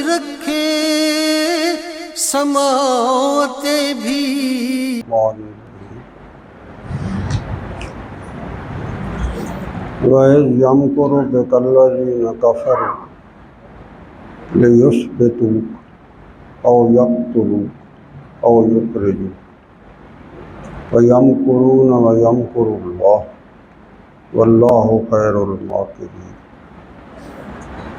رکھے سماوتے بھی۔ وَإِذْ يَمْكُرُ بِكَ الَّذِينَ كَفَرُوا لِيُثْبِتُوكَ أَوْ يَقْتُلُوكَ أَوْ يُخْرِجُوكَ وَيَمْكُرُونَ وَيَمْكُرُ اللَّهُ وَاللَّهُ خَيْرُ الْمَاكِرِينَ۔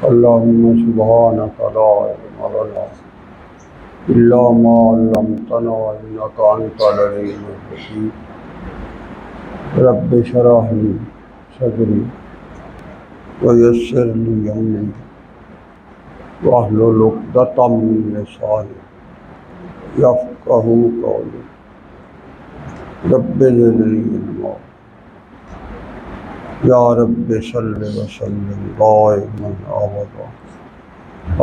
اللهم سبحانك لا علم لنا إلا ما علمتنا إنك أنت العليم الحكيم۔ رب اشرح لي صدري ويسر لي أمري واحلل عقدة من لساني يفقهوا قولي۔ رب زدني علما۔ یا رب صل وسلم دائما ابدا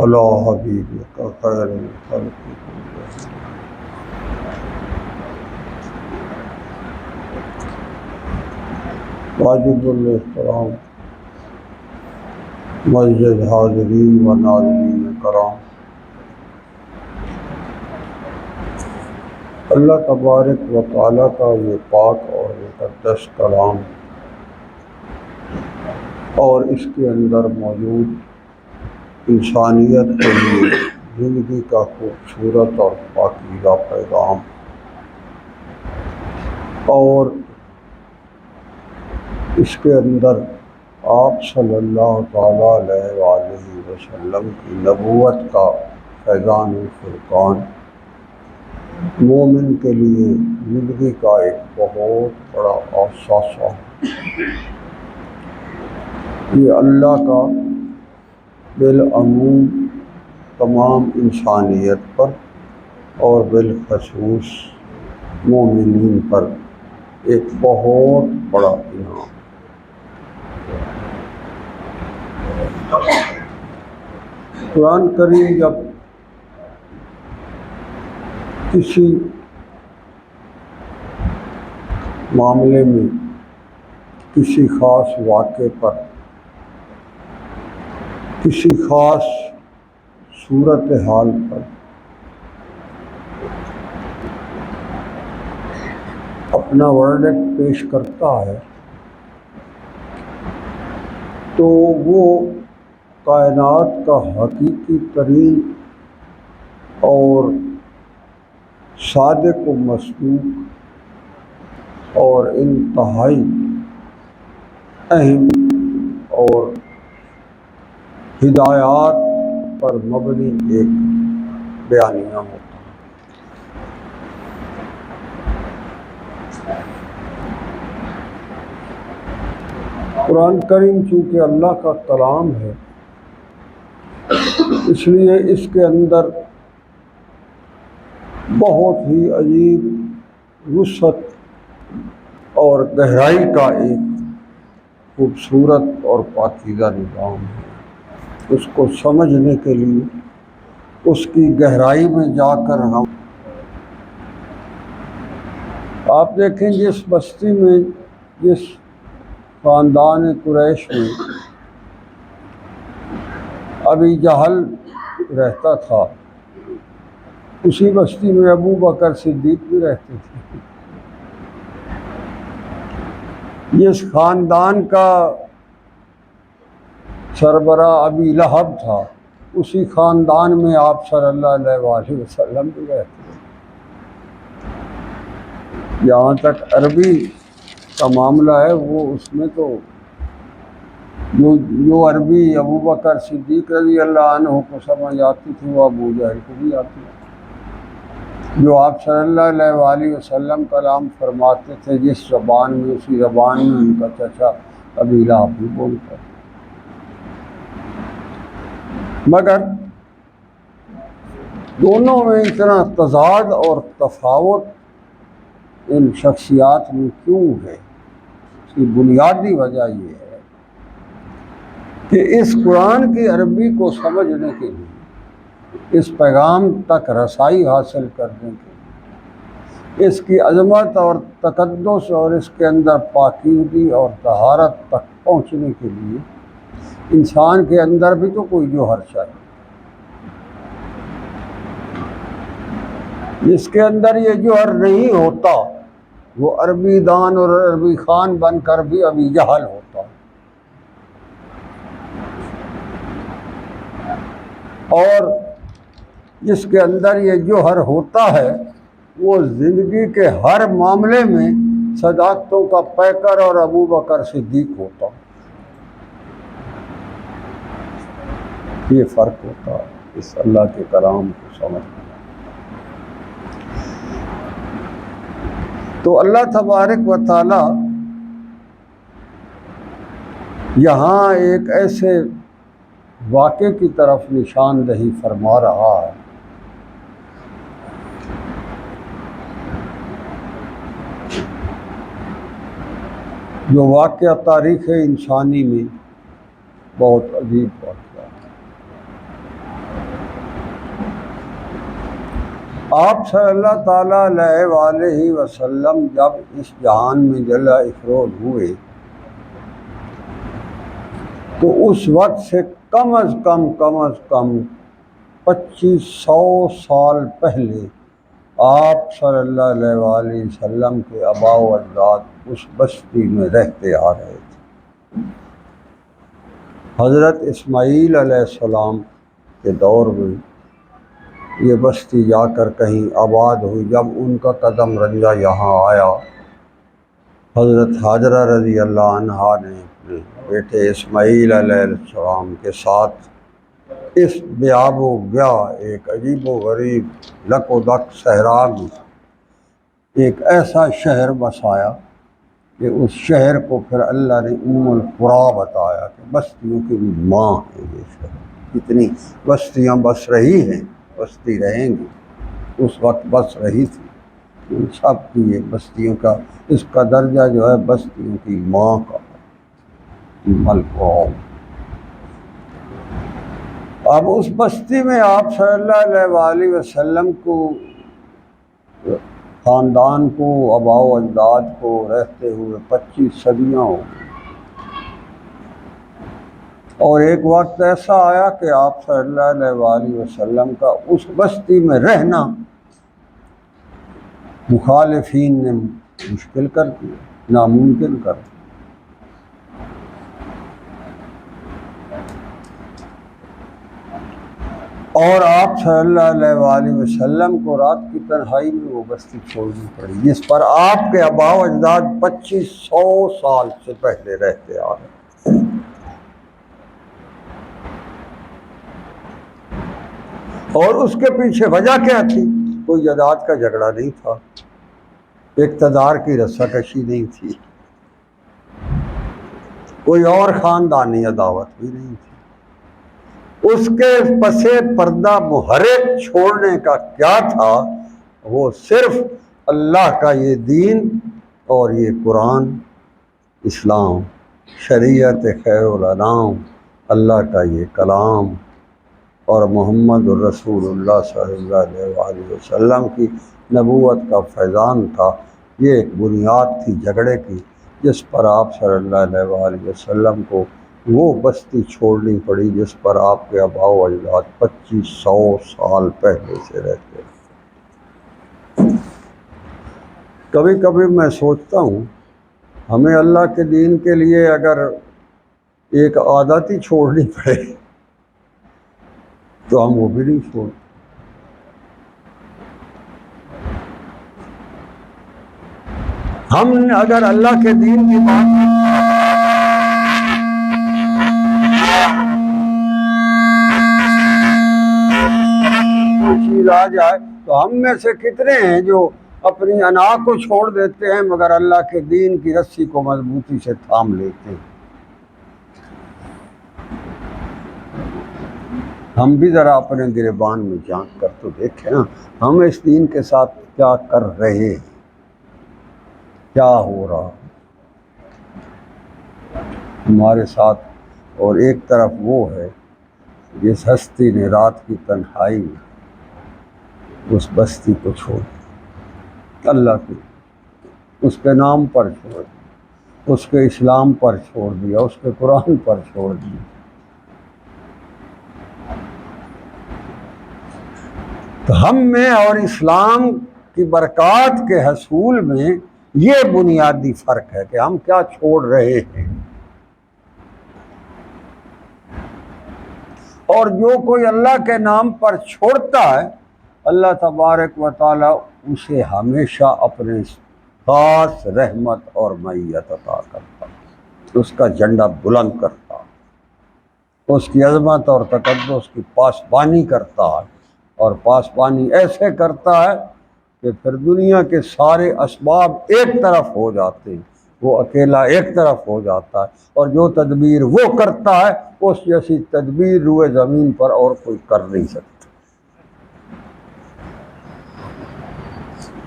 علی حبیبک خیر الخلق کلہم۔ واجب الاحترام معزز حاضرین و ناظرین کرام، اللہ تبارک و تعالیٰ کا یہ پاک اور مقدس کلام اور اس کے اندر موجود انسانیت کے لیے زندگی کا خوبصورت اور پاکیزہ پیغام، اور اس کے اندر آپ صلی اللہ تعالیٰ علیہ وآلہ وسلم کی نبوت کا فیضان و فرقان مومن کے لیے زندگی کا ایک بہت بڑا اثاثہ ہے۔ یہ اللہ کا بالعموم تمام انسانیت پر اور بالخصوص مومنین پر ایک بہت بڑا انعام۔ قرآن کریم جب کسی معاملے میں کسی خاص واقعے پر کسی خاص صورتحال پر اپنا ورڈکٹ پیش کرتا ہے تو وہ کائنات کا حقیقی ترین اور صادق و مصدوق اور انتہائی اہم اور ہدایات پر مبنی ایک بیانیہ ہوتا ہے۔ قرآن کریم چونکہ اللہ کا کلام ہے، اس لیے اس کے اندر بہت ہی عجیب وسعت اور گہرائی کا ایک خوبصورت اور پاکیزہ نظام ہے۔ اس کو سمجھنے کے لیے اس کی گہرائی میں جا کر آپ دیکھیں جس بستی میں، جس خاندان قریش میں ابی جہل رہتا تھا، اسی بستی میں ابو بکر صدیق بھی رہتے تھے۔ جس خاندان کا سربراہ ابی لہب تھا، اسی خاندان میں آپ صلی اللہ علیہ وآلہ وسلم بھی رہتے تھے۔ جہاں تک عربی کا معاملہ ہے، وہ اس میں تو جو عربی ابو بکر صدیق رضی اللہ عنہ کو سمجھ آتی تھی وہ ابو جہل کو بھی آتی تھی۔ جو آپ صلی اللہ علیہ وآلہ وسلم کلام فرماتے تھے جس زبان میں، اسی زبان میں ان کا چچا ابی لہب بھی بولتا تھا۔ مگر دونوں میں اتنا تضاد اور تفاوت ان شخصیات میں کیوں ہے؟ اس کی بنیادی وجہ یہ ہے کہ اس قرآن کی عربی کو سمجھنے کے لیے، اس پیغام تک رسائی حاصل کرنے کے لیے، اس کی عظمت اور تقدس اور اس کے اندر پاکیزگی اور طہارت تک پہنچنے کے لیے انسان کے اندر بھی تو کوئی جوہر چاہیے۔ جس کے اندر یہ جوہر نہیں ہوتا وہ عربی دان اور عربی خان بن کر بھی ابھی جہل ہوتا، اور جس کے اندر یہ جوہر ہوتا ہے وہ زندگی کے ہر معاملے میں صداقتوں کا پیکر اور ابو بکر صدیق ہوتا۔ یہ فرق ہوتا ہے اس اللہ کے کلام کو سمجھنا۔ تو اللہ تبارک و تعالی یہاں ایک ایسے واقعے کی طرف نشاندہی فرما رہا ہے جو واقعہ تاریخ انسانی میں بہت عجیب واقعہ ہے۔ آپ صلی اللہ تعالیٰ علیہ وآلہ وسلم جب اس جہان میں جلا افروز ہوئے تو اس وقت سے کم از کم 2500 سال پہلے آپ صلی اللہ علیہ وآلہ وسلم کے آباء و اجداد اس بستی میں رہتے آ رہے تھے۔ حضرت اسماعیل علیہ السلام کے دور میں یہ بستی جا کر کہیں آباد ہوئی۔ جب ان کا قدم رنجہ یہاں آیا، حضرت حاجرہ رضی اللہ عنہا نے اپنے بیٹے اسماعیل علیہ السلام کے ساتھ اس بیاب و گیا ایک عجیب و غریب لک و دک صحرا میں ایک ایسا شہر بسایا کہ اس شہر کو پھر اللہ نے القریٰ بتایا کہ بستیوں کی بھی ماں ہے یہ شہر۔ اتنی بستیاں بس رہی ہیں، بستی رہیں گی، اس وقت بس رہی تھی، ان سب کی یہ بستیوں کا اس کا درجہ جو ہے بستیوں کی ماں کا القریٰ۔ اب اس بستی میں آپ صلی اللہ علیہ وآلہ وسلم کو، خاندان کو، آباء و اجداد کو رہتے ہوئے 25 صدیاں ہو گئی، اور ایک وقت ایسا آیا کہ آپ صلی اللہ علیہ وآلہ وسلم کا اس بستی میں رہنا مخالفین نے مشکل کر دیا، ناممکن کر دیا۔ اور آپ صلی اللہ علیہ وآلہ وسلم کو رات کی تنہائی میں وہ بستی چھوڑنی پڑی جس پر آپ کے آباء و اجداد 2500 سال سے پہلے رہتے آ رہے۔ اور اس کے پیچھے وجہ کیا تھی؟ کوئی جائیداد کا جھگڑا نہیں تھا، اقتدار کی رساکشی نہیں تھی، کوئی اور خاندانی عداوت بھی نہیں تھی۔ اس کے پس پردہ محرک چھوڑنے کا کیا تھا؟ وہ صرف اللہ کا یہ دین اور یہ قرآن، اسلام، شریعت خیر الانام، اللہ کا یہ کلام اور محمد الرسول اللہ صلی اللہ علیہ وآلہ وسلم کی نبوت کا فیضان تھا۔ یہ ایک بنیاد تھی جھگڑے کی جس پر آپ صلی اللہ علیہ وآلہ وسلم کو وہ بستی چھوڑنی پڑی جس پر آپ کے آباء و اجداد 2500 سال پہلے سے رہتے۔ کبھی کبھی میں سوچتا ہوں ہمیں اللہ کے دین کے لیے اگر ایک عادت ہی چھوڑنی پڑے تو ہم وہ بھی نہیں چھوڑتے۔ ہم اگر اللہ کے دین کی بات چیز آ جائے تو ہم میں سے کتنے ہیں جو اپنی انا کو چھوڑ دیتے ہیں مگر اللہ کے دین کی رسی کو مضبوطی سے تھام لیتے ہیں۔ ہم بھی ذرا اپنے گریبان میں جھانک کر تو دیکھیں نا، ہم اس دین کے ساتھ کیا کر رہے ہیں، کیا ہو رہا ہمارے ساتھ۔ اور ایک طرف وہ ہے جس ہستی نے رات کی تنہائی میں اس بستی کو چھوڑ دیا، اللہ کی اس کے نام پر چھوڑ دیا، اس کے اسلام پر چھوڑ دیا، اس کے قرآن پر چھوڑ دیا۔ تو ہم میں اور اسلام کی برکات کے حصول میں یہ بنیادی فرق ہے کہ ہم کیا چھوڑ رہے ہیں. اور جو کوئی اللہ کے نام پر چھوڑتا ہے اللہ تبارک و تعالی اسے ہمیشہ اپنے خاص رحمت اور معیت عطا کرتا ہے، اس کا جھنڈا بلند کرتا ہے، اس کی عظمت اور تقدس کی پاسبانی کرتا ہے، اور پاسبانی ایسے کرتا ہے کہ پھر دنیا کے سارے اسباب ایک طرف ہو جاتے ہیں، وہ اکیلا ایک طرف ہو جاتا ہے، اور جو تدبیر وہ کرتا ہے اس جیسی تدبیر روئے زمین پر اور کوئی کر نہیں سکتا.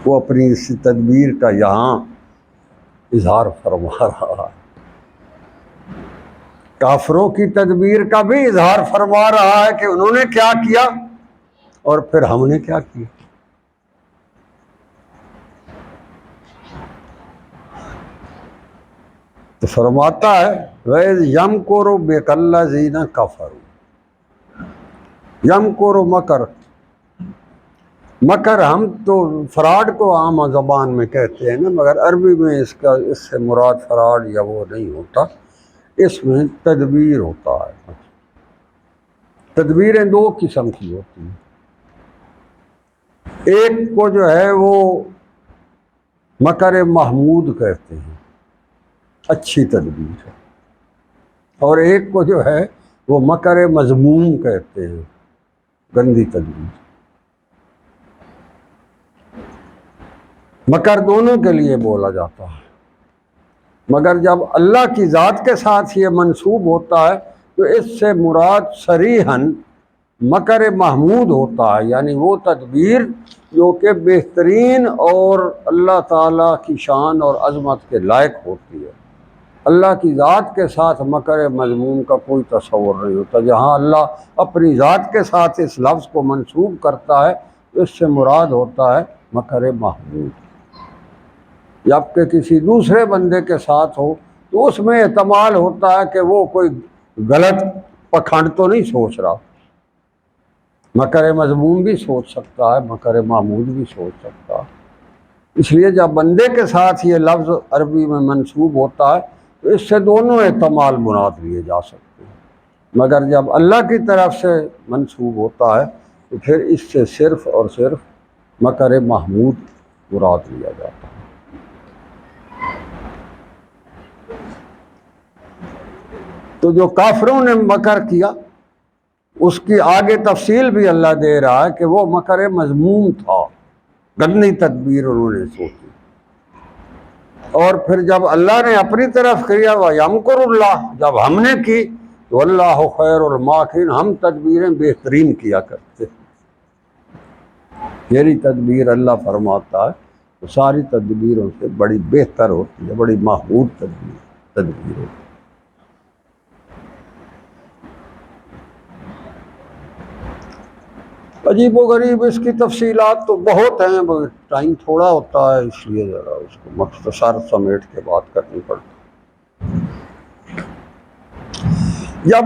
وہ اپنی اس تدبیر کا یہاں اظہار فرما رہا ہے، کافروں کی تدبیر کا بھی اظہار فرما رہا ہے کہ انہوں نے کیا کیا اور پھر ہم نے کیا کیا. تو فرماتا ہے وَإِذْ يَمْكُرُ بِكَ الَّذِينَ كَفَرُوا. یمکر مکر، مکر ہم تو فراڈ کو عام زبان میں کہتے ہیں نا، مگر عربی میں اس سے مراد فراڈ یا وہ نہیں ہوتا، اس میں تدبیر ہوتا ہے. تدبیریں دو قسم کی ہوتی ہیں، ایک کو جو ہے وہ مکر محمود کہتے ہیں، اچھی تدبیر ہے، اور ایک کو جو ہے وہ مکر مذموم کہتے ہیں، گندی تدبیر. مکر دونوں کے لیے بولا جاتا ہے، مگر جب اللہ کی ذات کے ساتھ یہ منسوب ہوتا ہے تو اس سے مراد صریحاً مکر محمود ہوتا ہے، یعنی وہ تدبیر جو کہ بہترین اور اللہ تعالیٰ کی شان اور عظمت کے لائق ہوتی ہے. اللہ کی ذات کے ساتھ مکر مذموم کا کوئی تصور نہیں ہوتا. جہاں اللہ اپنی ذات کے ساتھ اس لفظ کو منسوب کرتا ہے اس سے مراد ہوتا ہے مکر محمود. جبکہ کسی دوسرے بندے کے ساتھ ہو تو اس میں احتمال ہوتا ہے کہ وہ کوئی غلط پکھنڈ تو نہیں سوچ رہا، مکر مذموم بھی سوچ سکتا ہے، مکر محمود بھی سوچ سکتا ہے. اس لیے جب بندے کے ساتھ یہ لفظ عربی میں منسوب ہوتا ہے تو اس سے دونوں احتمال مراد لیے جا سکتے ہیں، مگر جب اللہ کی طرف سے منسوب ہوتا ہے تو پھر اس سے صرف اور صرف مکر محمود مراد لیا جاتا ہے. تو جو کافروں نے مکر کیا اس کی آگے تفصیل بھی اللہ دے رہا ہے کہ وہ مکر مذموم تھا، گندی تدبیر انہوں نے سوچی. اور پھر جب اللہ نے اپنی طرف کیا وَيَمْكُرُ اللَّهُ، جب ہم نے کی تو اللہ خیر الماکرین، ہم تدبیریں بہترین کیا کرتے. میری تدبیر اللہ فرماتا ہے تو ساری تدبیروں سے بڑی بہتر ہوتی ہے، بڑی محمود تدبیر ہوتی ہے. عجیب و غریب اس کی تفصیلات تو بہت ہیں، مگر ٹائم تھوڑا ہوتا ہے اس لیے ذرا اس کو مختصر سمیٹ کے بات کرنی پڑتی. جب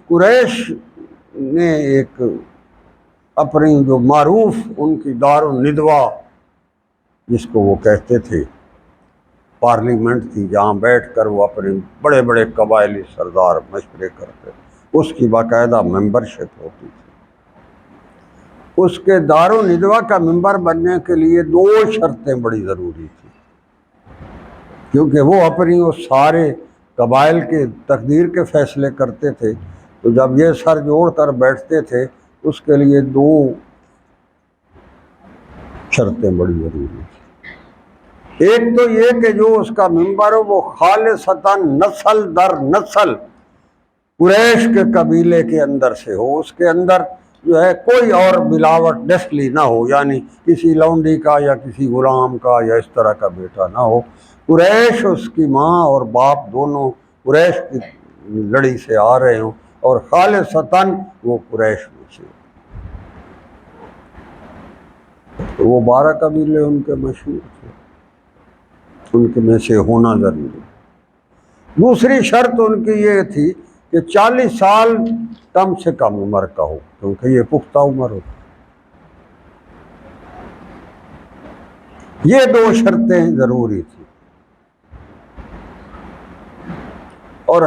قریش نے ایک اپنی جو معروف ان کی دار الندوہ جس کو وہ کہتے تھے پارلیمنٹ تھی، جہاں بیٹھ کر وہ اپنے بڑے بڑے قبائلی سردار مشورے کرتے، اس کی باقاعدہ ممبرشپ ہوتی تھی. اس کے دار و ندوہ کا ممبر بننے کے لیے دو شرطیں بڑی ضروری تھیں، کیونکہ وہ اپنی وہ سارے قبائل کے تقدیر کے فیصلے کرتے تھے. تو جب یہ سر جوڑ کر بیٹھتے تھے اس کے لیے دو شرطیں بڑی ضروری تھیں. ایک تو یہ کہ جو اس کا ممبر ہو وہ خالصتاً نسل در نسل قریش کے قبیلے کے اندر سے ہو، اس کے اندر جو ہے کوئی اور ملاوٹ نسلی نہ ہو، یعنی کسی لونڈی کا یا کسی غلام کا یا اس طرح کا بیٹا نہ ہو. قریش اس کی ماں اور باپ دونوں قریش کی لڑی سے آ رہے ہوں اور خالصتاً وہ قریش میں سے. وہ 12 قبیلے ان کے مشہور تھے، ان کے میں سے ہونا ضروری. دوسری شرط ان کی یہ تھی کہ 40 سال کم سے کم عمر کا ہو، کیونکہ یہ پختہ عمر ہوتی. یہ دو شرطیں ضروری تھیں، اور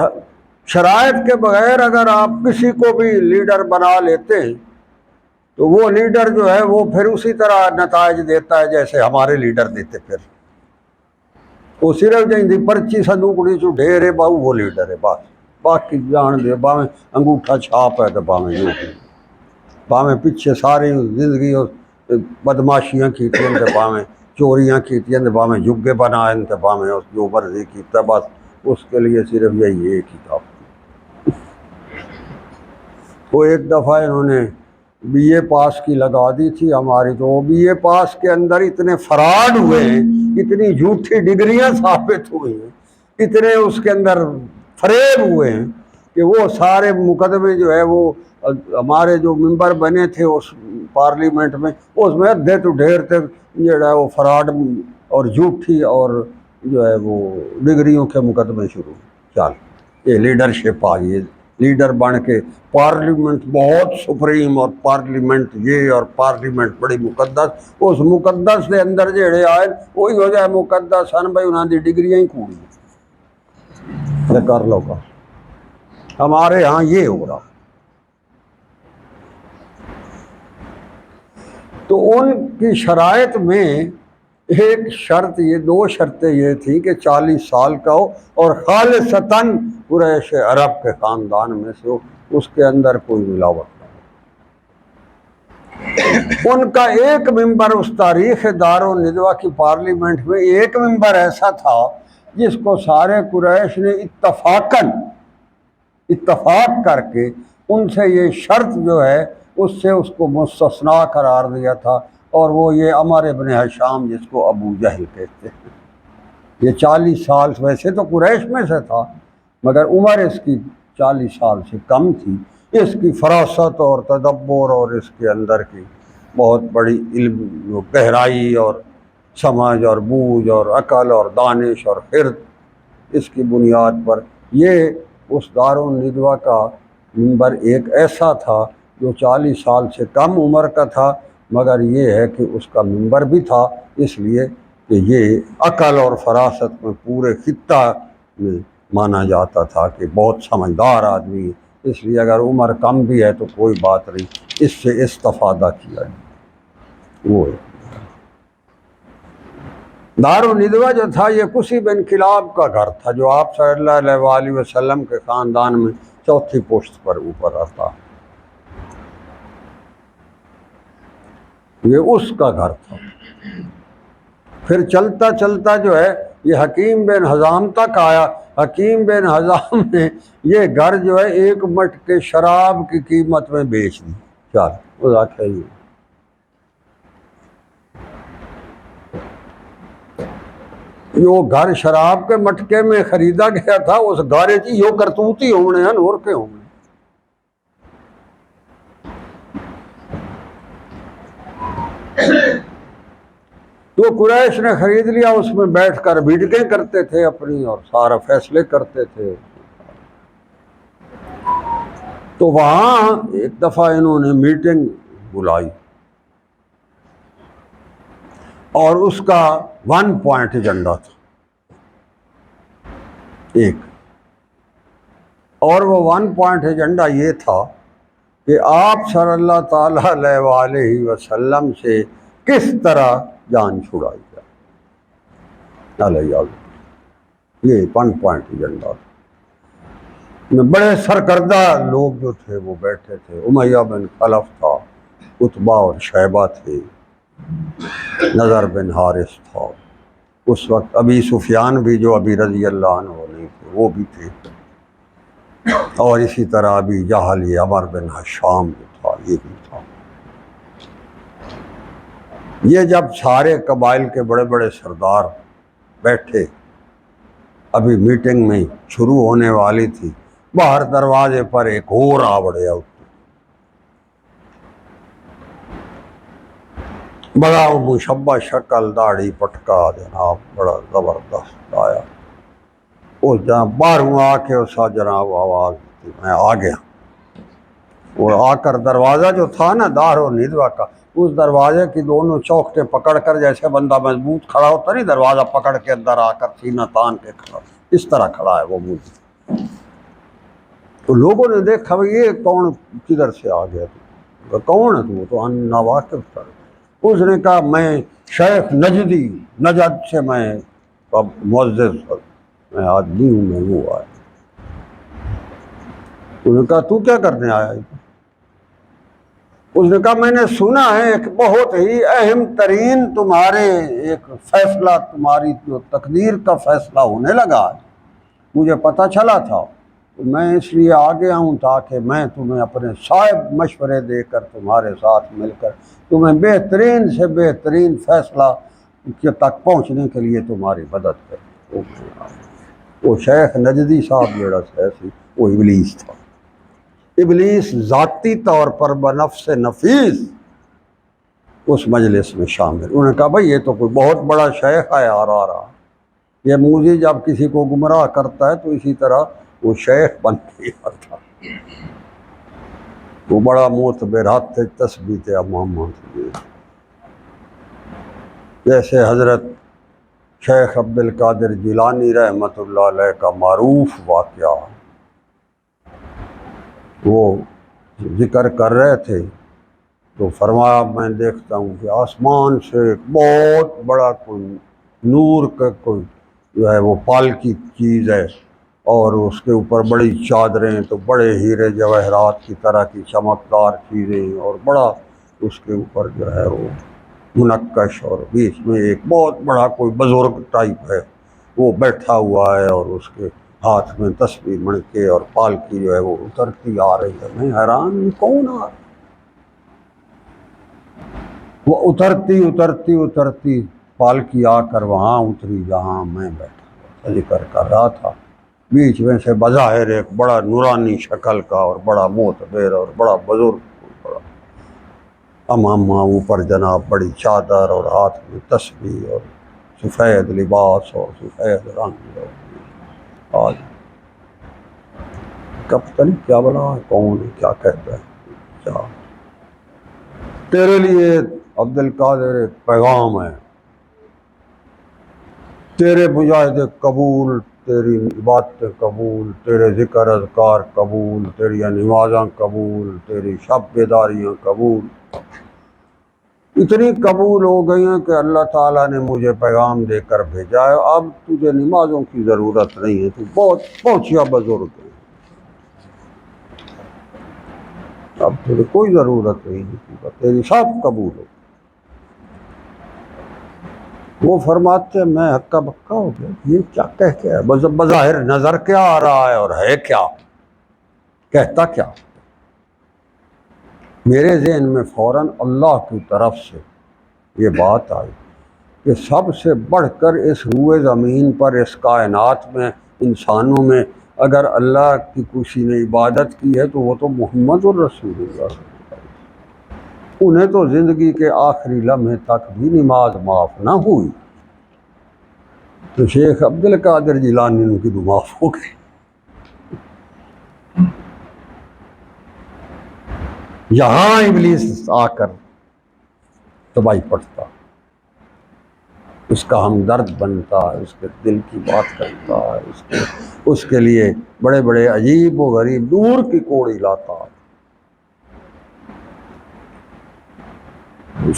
شرائط کے بغیر اگر آپ کسی کو بھی لیڈر بنا لیتے ہیں تو وہ لیڈر جو ہے وہ پھر اسی طرح نتائج دیتا ہے جیسے ہمارے لیڈر دیتے. پھر وہ صرف جی پرچی صندوقڑی چو ڈھیرے باؤ وہ لیڈر ہے بس، باقی جان دے باویں انگوٹھا چھاپ ہے تو باویں جو باویں پیچھے ساری زندگی بدماشیاں کیتیں تو باویں چوریاں کیتیں تو باویں جگے بنائیں تو باویں اس جو مرضی کیتا، بس اس کے لیے صرف یہی ایک ہی تھا. وہ ایک دفعہ انہوں نے بی اے پاس کی لگا دی تھی ہماری، تو وہ بی اے پاس کے اندر اتنے فراڈ ہوئے ہیں، اتنی جھوٹی ڈگریاں ثابت ہوئی ہیں، اتنے اس کے اندر فریب ہوئے ہیں کہ وہ سارے مقدمے جو ہے وہ ہمارے جو ممبر بنے تھے اس پارلیمنٹ میں، اس میں ادھے تو ڈھیر تک جو ہے وہ فراڈ اور جھوٹی اور جو ہے وہ ڈگریوں کے مقدمے شروع. چل یہ لیڈرشپ آ گئی، لیڈر بن کے پارلیمنٹ بہت سپریم اور پارلیمنٹ یہ اور پارلیمنٹ بڑی مقدس، اس مقدس کے اندر جڑے آئے وہی ہو جائے مقدس سن بھائی انہوں نے ڈگریاں ہی کوڑی کر لو گا. ہمارے ہاں یہ ہو رہا. تو ان کی شرائط میں ایک شرط یہ، دو شرطیں یہ تھی کہ 40 سال کا ہو اور خالصتاً قریش عرب کے خاندان میں سے ہو، اس کے اندر کوئی ملاوٹ نہیں. ان کا ایک ممبر اس تاریخ دارالندوہ کی پارلیمنٹ میں ایک ممبر ایسا تھا جس کو سارے قریش نے اتفاق کر کے ان سے یہ شرط جو ہے اس سے اس کو مستثنا قرار دیا تھا، اور وہ یہ عمر ابن ہشام جس کو ابو جہل کہتے ہیں. یہ 40 سال ویسے تو قریش میں سے تھا مگر عمر اس کی 40 سال سے کم تھی. اس کی فراست اور تدبر اور اس کے اندر کی بہت بڑی علم گہرائی اور سمجھ اور بوجھ اور عقل اور دانش اور خرد، اس کی بنیاد پر یہ اس دارالندوہ کا ممبر ایک ایسا تھا جو 40 سال سے کم عمر کا تھا، مگر یہ ہے کہ اس کا ممبر بھی تھا اس لیے کہ یہ عقل اور فراست میں پورے خطہ میں مانا جاتا تھا کہ بہت سمجھدار آدمی، اس لیے اگر عمر کم بھی ہے تو کوئی بات نہیں، اس سے استفادہ کیا جائے. وہ دارالندوہ جو تھا یہ کسب انقلاب کا گھر تھا جو آپ صلی اللہ علیہ وآلہ وسلم کے خاندان میں چوتھی پشت پر اوپر آتا، یہ اس کا گھر تھا. پھر چلتا چلتا جو ہے یہ حکیم بن حزام تک آیا. حکیم بن حزام نے یہ گھر جو ہے ایک مٹ کے شراب کی قیمت میں بیچ دی. چل وہ آخر جو گھر شراب کے مٹکے میں خریدا گیا تھا اس گارے کی یہ کرتوتی ہونے ہیں اور کے ہونے. تو قریش نے خرید لیا، اس میں بیٹھ کر میٹنگیں کرتے تھے اپنی اور سارا فیصلے کرتے تھے. تو وہاں ایک دفعہ انہوں نے میٹنگ بلائی اور اس کا 1 پوائنٹ ایجنڈا تھا ایک، اور وہ 1 پوائنٹ ایجنڈا یہ تھا کہ آپ صلی اللہ تعالیٰ علیہ وآلہ وسلم سے کس طرح جان چھڑائی جائے. یہ 1 پوائنٹ ایجنڈا تھا. میں بڑے سرکردہ لوگ جو تھے وہ بیٹھے تھے. امیہ بن خلف تھا، عتبہ اور شیبہ تھے، نضر بن حارث تھا، اس وقت ابی سفیان بھی جو ابی رضی اللہ عنہ نہیں تھے وہ بھی تھے، اور اسی طرح ابی جہل یہ عمر بن ہشام جو تھا یہ بھی تھا. یہ جب سارے قبائل کے بڑے بڑے سردار بیٹھے، ابھی میٹنگ میں شروع ہونے والی تھی، باہر دروازے پر ایک اور آوڑیا، بڑا مشبہ شکل، داڑھی پٹکا جناب، بڑا زبردست آیا. اس جناب باہروں آ کے اس جناب آواز دی، میں آ گیا. وہ آ کر دروازہ جو تھا نا دارالندوہ کا اس دروازے کی دونوں چوکھٹیں پکڑ کر جیسے بندہ مضبوط کھڑا ہوتا نہیں، دروازہ پکڑ کے اندر آ کر سینہ تان کے کھڑا، اس طرح کھڑا ہے وہ مودی۔ تو لوگوں نے دیکھا بھئی یہ کون، کدھر سے آ گیا تو کون ہے تو ناواقف تھا۔ اس نے کہا میں شیخ نجدی، نجد سے میں معزز میں آدمی ہوں، میں وہ آیا۔ انہوں نے کہا تو کیا کرنے آیا ہے؟ اس نے کہا میں نے سنا ہے ایک بہت ہی اہم ترین تمہارے ایک فیصلہ، تمہاری جو تقدیر کا فیصلہ ہونے لگا ہے، مجھے پتہ چلا تھا، میں اس لیے آ گیا ہوں تاکہ میں تمہیں اپنے صاحب مشورے دے کر تمہارے ساتھ مل کر تمہیں بہترین سے بہترین فیصلہ کے تک پہنچنے کے لیے تمہاری مدد کروں۔ وہ شیخ نجدی صاحب جڑا سی وہ ابلیس تھا۔ ابلیس ذاتی طور پر بنفس نفیس اس مجلس میں شامل۔ انہوں نے کہا بھائی یہ تو کوئی بہت بڑا شیخ ہے آ رہا، یہ موذی جب کسی کو گمراہ کرتا ہے تو اسی طرح وہ شیخ بن کے آتا۔ وہ بڑا معتبرات تھے، تسبیح تھے امام تھے، جیسے حضرت شیخ عبد القادر جیلانی رحمۃ اللہ علیہ کا معروف واقعہ، وہ ذکر کر رہے تھے تو فرمایا میں دیکھتا ہوں کہ آسمان سے ایک بہت بڑا کوئی نور کا کوئی جو ہے وہ پالکی چیز ہے، اور اس کے اوپر بڑی چادریں، تو بڑے ہیرے جواہرات کی طرح کی چمکدار چیزیں، اور بڑا اس کے اوپر جو ہے وہ منقش، اور بیچ میں ایک بہت بڑا کوئی بزرگ ٹائپ ہے وہ بیٹھا ہوا ہے، اور اس کے ہاتھ میں تسبیح مڑکے، اور پالکی جو ہے وہ اترتی آ رہی ہے۔ میں حیران ہوں کون آ رہا؟ وہ اترتی اترتی اترتی پالکی آ کر وہاں اتری جہاں میں بیٹھا ذکر کر رہا تھا۔ بیچ میں سے بظاہر ایک بڑا نورانی شکل کا اور بڑا معتبر اور بڑا بزرگ، بڑا امامہ، اوپر جناب بڑی چادر اور ہاتھ میں تسبیح اور سفید لباس اور سفید رنگ، آج کب تک کیا بلا ہے، کون ہے، کیا کہتا ہے، کیا تیرے لیے عبد القادر ایک پیغام ہے، تیرے مجاہدے قبول، تیری عبادتیں قبول، تیرے ذکر اذکار قبول، تیری نمازاں قبول، تیری شب بیداریاں قبول، اتنی قبول ہو گئی ہیں کہ اللہ تعالیٰ نے مجھے پیغام دے کر بھیجا ہے، اب تجھے نمازوں کی ضرورت نہیں ہے، تو بہت پہنچیا بزرگ ہے، اب تجھے کوئی ضرورت نہیں، تیری سب قبول ہو۔ وہ فرماتے ہیں میں ہکا بکا ہو گیا، یہ کیا کہہ کے ہے، بظاہر نظر کیا آ رہا ہے اور ہے کیا، کہتا کیا؟ میرے ذہن میں فوراً اللہ کی طرف سے یہ بات آئی کہ سب سے بڑھ کر اس روئے زمین پر، اس کائنات میں، انسانوں میں اگر اللہ کی کسی نے عبادت کی ہے تو وہ تو محمد الرسول اللہ، انہیں تو زندگی کے آخری لمحے تک بھی نماز معاف نہ ہوئی، تو شیخ عبد القادر جیلانی ان کی معاف ہو گئی۔ یہاں ابلیس آ کر تباہی پڑتا، اس کا ہمدرد بنتا ہے، اس کے دل کی بات کرتا ہے، اس کے لیے بڑے بڑے عجیب و غریب دور کی کوڑی لاتا ہے۔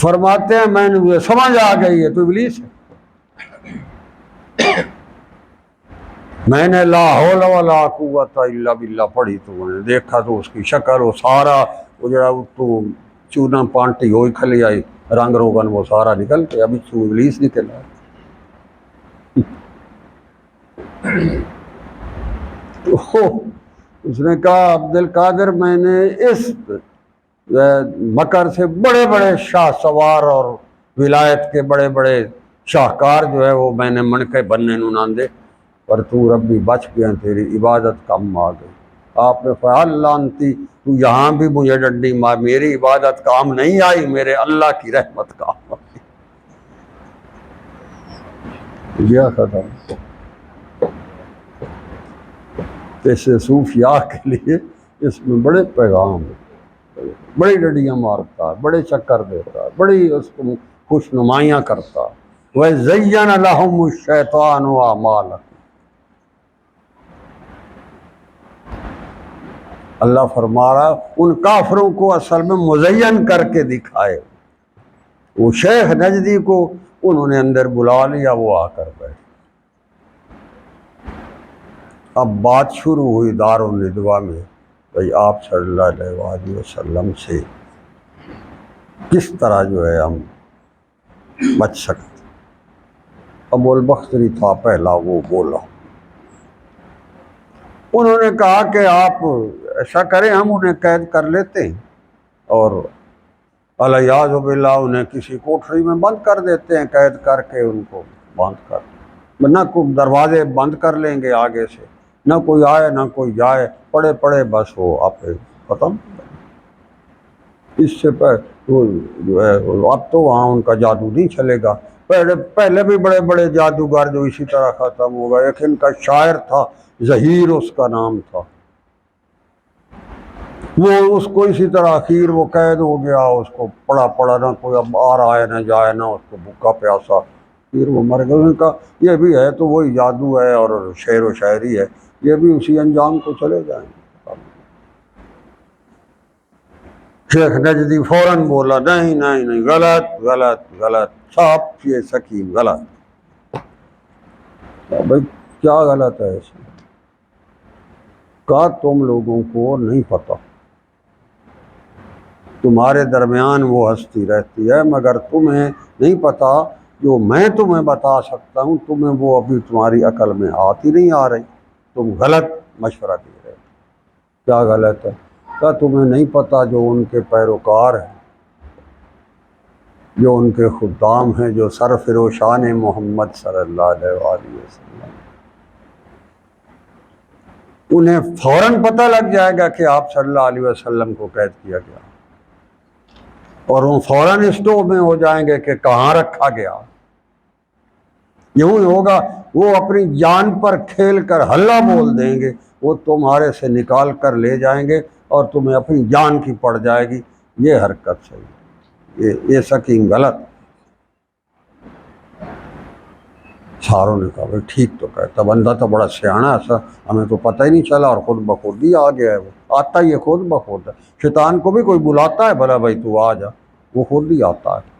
فرماتے ہیں میں نے سمجھ آ گئی ہے تو ابلیس ہے، میں نے لا حول ولا قوت الا باللہ پڑھی تو میں نے دیکھا تو اس کی شکل وہ سارا وہ جڑا تو چونا پانٹی ہوئی کھلی آئی رنگ روغن وہ سارا نکل کے ابھی تو ابلیس نکل آیا۔ تو اس نے کہا عبد القادر میں نے اس مکر سے بڑے بڑے شاہ سوار اور ولایت کے بڑے بڑے شاہکار جو ہے وہ میں نے من کے بننے نو ناندے، پر تو ربی بچ گیا، تیری عبادت کم آ گئی۔ آپ نے فعال لانتی تو یہاں بھی مجھے ڈنڈی مار، میری عبادت کام نہیں آئی، میرے اللہ کی رحمت کام آئی۔ یہ ختم۔ ایسے صوفیاء کے لیے اس میں بڑے پیغام ہیں۔ بڑی ڈڈیاں مارتا، بڑے چکر دیتا، بڑی اس کو خوش نمائیاں کرتا. وَزَيَّنَ لَهُمُ الشَّيْطَانُ أَعْمَالَهُمْ. اللہ فرما رہا ان کافروں کو اصل میں مزین کر کے دکھائے. وہ شیخ نجدی کو انہوں نے اندر بلا لیا، وہ آ کر بیٹھے. اب بات شروع ہوئی دارالندوا میں، بھائی آپ صلی اللہ علیہ وسلم سے کس طرح جو ہے ہم بچ سکتے. ابو البختری تھا پہلا، وہ بولا. انہوں نے کہا کہ آپ ایسا کریں، ہم انہیں قید کر لیتے ہیں اور الیاذ باللہ انہیں کسی کوٹھری میں بند کر دیتے ہیں، قید کر کے ان کو بند کر، نہ کوئی دروازے بند کر لیں گے آگے سے، نہ کوئی آئے نہ کوئی جائے، پڑے پڑے بس وہ آپ ختم. اس سے جو ہے اب تو وہاں ان کا جادو نہیں چلے گا. پہلے بھی بڑے بڑے جادوگر جو اسی طرح ختم ہو گئے. ایک ان کا شاعر تھا ظہیر اس کا نام تھا، وہ اس کو اسی طرح اخیر وہ قید ہو گیا، اس کو پڑا نہ کوئی اب آ رہا ہے نہ جائے، نہ اس کو بھوکا پیاسا، پھر وہ مر گیا. ان کا یہ بھی ہے تو وہی جادو ہے اور شعر و شاعری ہے، یہ بھی اسی انجام کو چلے جائیں گے. شیخ نجدی فوراً بولا نہیں نہیں نہیں، غلط غلط غلط، صاحب یہ سکیم غلط. بھائی کیا غلط ہے اس میں؟ کہا تم لوگوں کو نہیں پتہ، تمہارے درمیان وہ ہستی رہتی ہے مگر تمہیں نہیں پتہ. جو میں تمہیں بتا سکتا ہوں تمہیں وہ ابھی تمہاری عقل میں آتی نہیں آ رہی، تم غلط مشورہ دے رہے. کیا غلط ہے؟ کیا تمہیں نہیں پتہ جو ان کے پیروکار ہیں، جو ان کے خدام ہیں، جو سرفروشان محمد صلی اللہ علیہ وآلہ وسلم، انہیں فوراً پتہ لگ جائے گا کہ آپ صلی اللہ علیہ وسلم کو قید کیا گیا، اور وہ فوراً اسٹور میں ہو جائیں گے کہ کہاں رکھا گیا. یوں ہی ہوگا، وہ اپنی جان پر کھیل کر ہلہ بول دیں گے، وہ تمہارے سے نکال کر لے جائیں گے اور تمہیں اپنی جان کی پڑ جائے گی. یہ حرکت صحیح، یہ سکیم غلط. ساروں نے کہا بھائی ٹھیک تو کہتا، بندہ تو بڑا سیاںا ایسا، ہمیں تو پتہ ہی نہیں چلا، اور خود بخود ہی آ گیا ہے. وہ آتا ہی ہے خود بخود ہے. شیطان کو بھی کوئی بلاتا ہے بھلا بھائی تو آ جا، وہ خود ہی آتا ہے.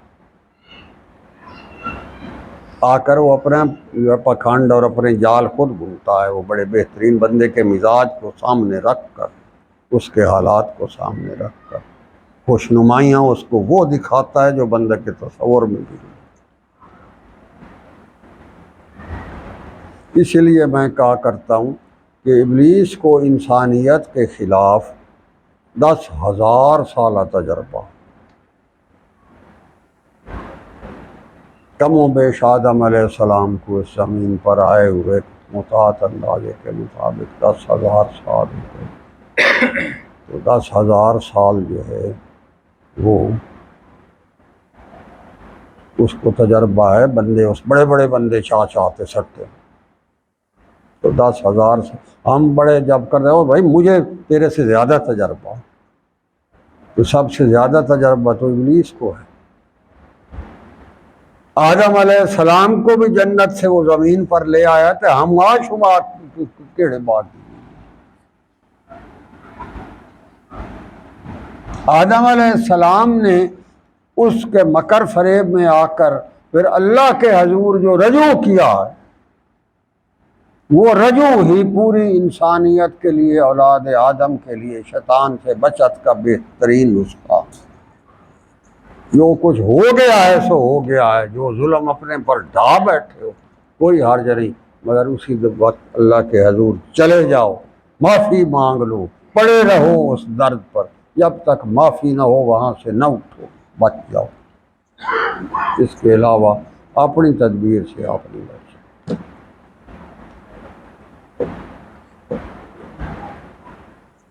آ کر وہ اپنے پکھنڈ اور اپنے جال خود بنتا ہے. وہ بڑے بہترین بندے کے مزاج کو سامنے رکھ کر، اس کے حالات کو سامنے رکھ کر خوش نمائیاں اس کو وہ دکھاتا ہے جو بندے کے تصور میں بھی نہیں. اس لیے میں کہا کرتا ہوں کہ ابلیس کو انسانیت کے خلاف 10,000 سالہ تجربہ، کم و بیش آدم علیہ السلام کو اس زمین پر آئے ہوئے مطاعت اندازے کے مطابق 10,000 سال ہوئے. تو 10,000 سال جو ہے وہ اس کو تجربہ ہے. بندے اس بڑے بڑے بندے چاہتے سکتے، تو 10,000 ہم بڑے جب کر رہے ہو بھائی مجھے تیرے سے زیادہ تجربہ، تو سب سے زیادہ تجربہ تو ابلیس کو ہے. آدم علیہ السلام کو بھی جنت سے وہ زمین پر لے آیا تھا، ہم شمار کیڑے بات. آدم علیہ السلام نے اس کے مکر فریب میں آ کر پھر اللہ کے حضور جو رجوع کیا ہے، وہ رجوع ہی پوری انسانیت کے لیے، اولاد آدم کے لیے شیطان سے بچت کا بہترین نسخہ. جو کچھ ہو گیا ہے سو ہو گیا ہے، جو ظلم اپنے پر ڈھا بیٹھے ہو کوئی حرج نہیں، مگر اسی وقت اللہ کے حضور چلے جاؤ، معافی مانگ لو، پڑے رہو اس درد پر، جب تک معافی نہ ہو وہاں سے نہ اٹھو، بچ جاؤ. اس کے علاوہ اپنی تدبیر سے آپ نہیں بچ.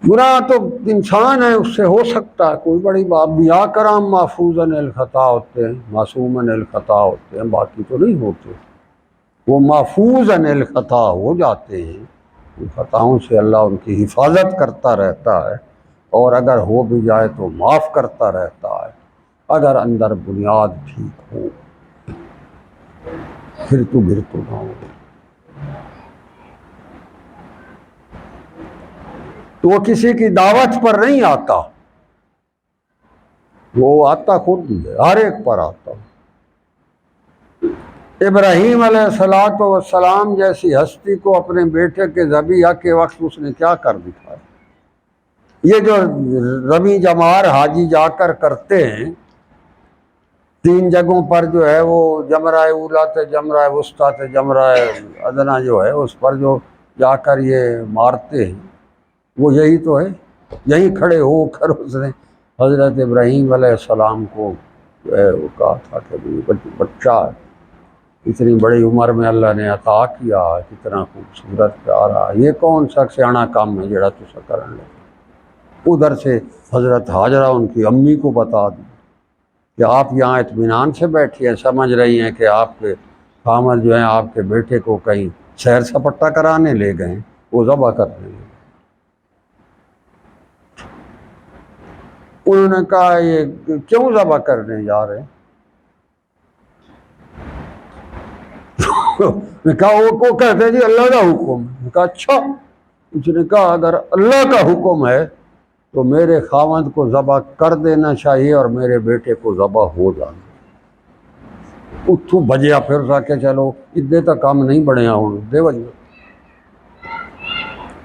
گناہ تو انسان ہے، اس سے ہو سکتا ہے، کوئی بڑی بات. انبیاء کرام محفوظ عن الخطا ہوتے ہیں، معصوم عن الخطا ہوتے ہیں، باقی تو نہیں ہوتے. وہ محفوظ عن الخطا ہو جاتے ہیں، ان خطاؤں سے اللہ ان کی حفاظت کرتا رہتا ہے. اور اگر ہو بھی جائے تو معاف کرتا رہتا ہے، اگر اندر بنیاد ٹھیک ہو پھر تو نہ ہو۔ تو وہ کسی کی دعوت پر نہیں آتا، وہ آتا خود ہی ہے، ہر ایک پر آتا۔ ابراہیم علیہ السلام جیسی ہستی کو اپنے بیٹے کے ذبیحہ کے وقت اس نے کیا کر دکھایا؟ یہ جو رمی جمار حاجی جا کر کرتے ہیں 3 جگہوں پر جو ہے وہ جمرہ اولا تے جمرہ وسطیٰ تے جمرہ ادنا جو ہے اس پر جو جا کر یہ مارتے ہیں، وہ یہی تو ہے۔ یہی کھڑے ہو کر اس نے حضرت ابراہیم علیہ السلام کو جو ہے وہ کہا تھا کہ بچہ اتنی بڑی عمر میں اللہ نے عطا کیا، کتنا خوبصورت پیارا، یہ کون سا سیاڑا کام ہے جڑا تسا کرن لگے۔ ادھر سے حضرت حاجرہ ان کی امی کو بتا دی کہ آپ یہاں اطمینان سے بیٹھی ہیں، سمجھ رہی ہیں کہ آپ کے خامد جو ہیں آپ کے بیٹے کو کہیں سیر سپٹا کرانے لے گئے، وہ ذبح کر رہے ہیں۔ انہوں نے کہا یہ کیوں ذبح کرنے جا رہے ہیں؟ نے کہا وہ کہتے ہیں جی اللہ کا حکم ہے۔ نے کہا اچھا۔ اس نے کہا اگر اللہ کا حکم ہے تو میرے خاوند کو ذبح کر دینا چاہیے اور میرے بیٹے کو ذبح ہو جانا۔ اتھو بجیا پھر سا کے چلو ادھے تک کام نہیں بڑھیا ہوں دے بجے۔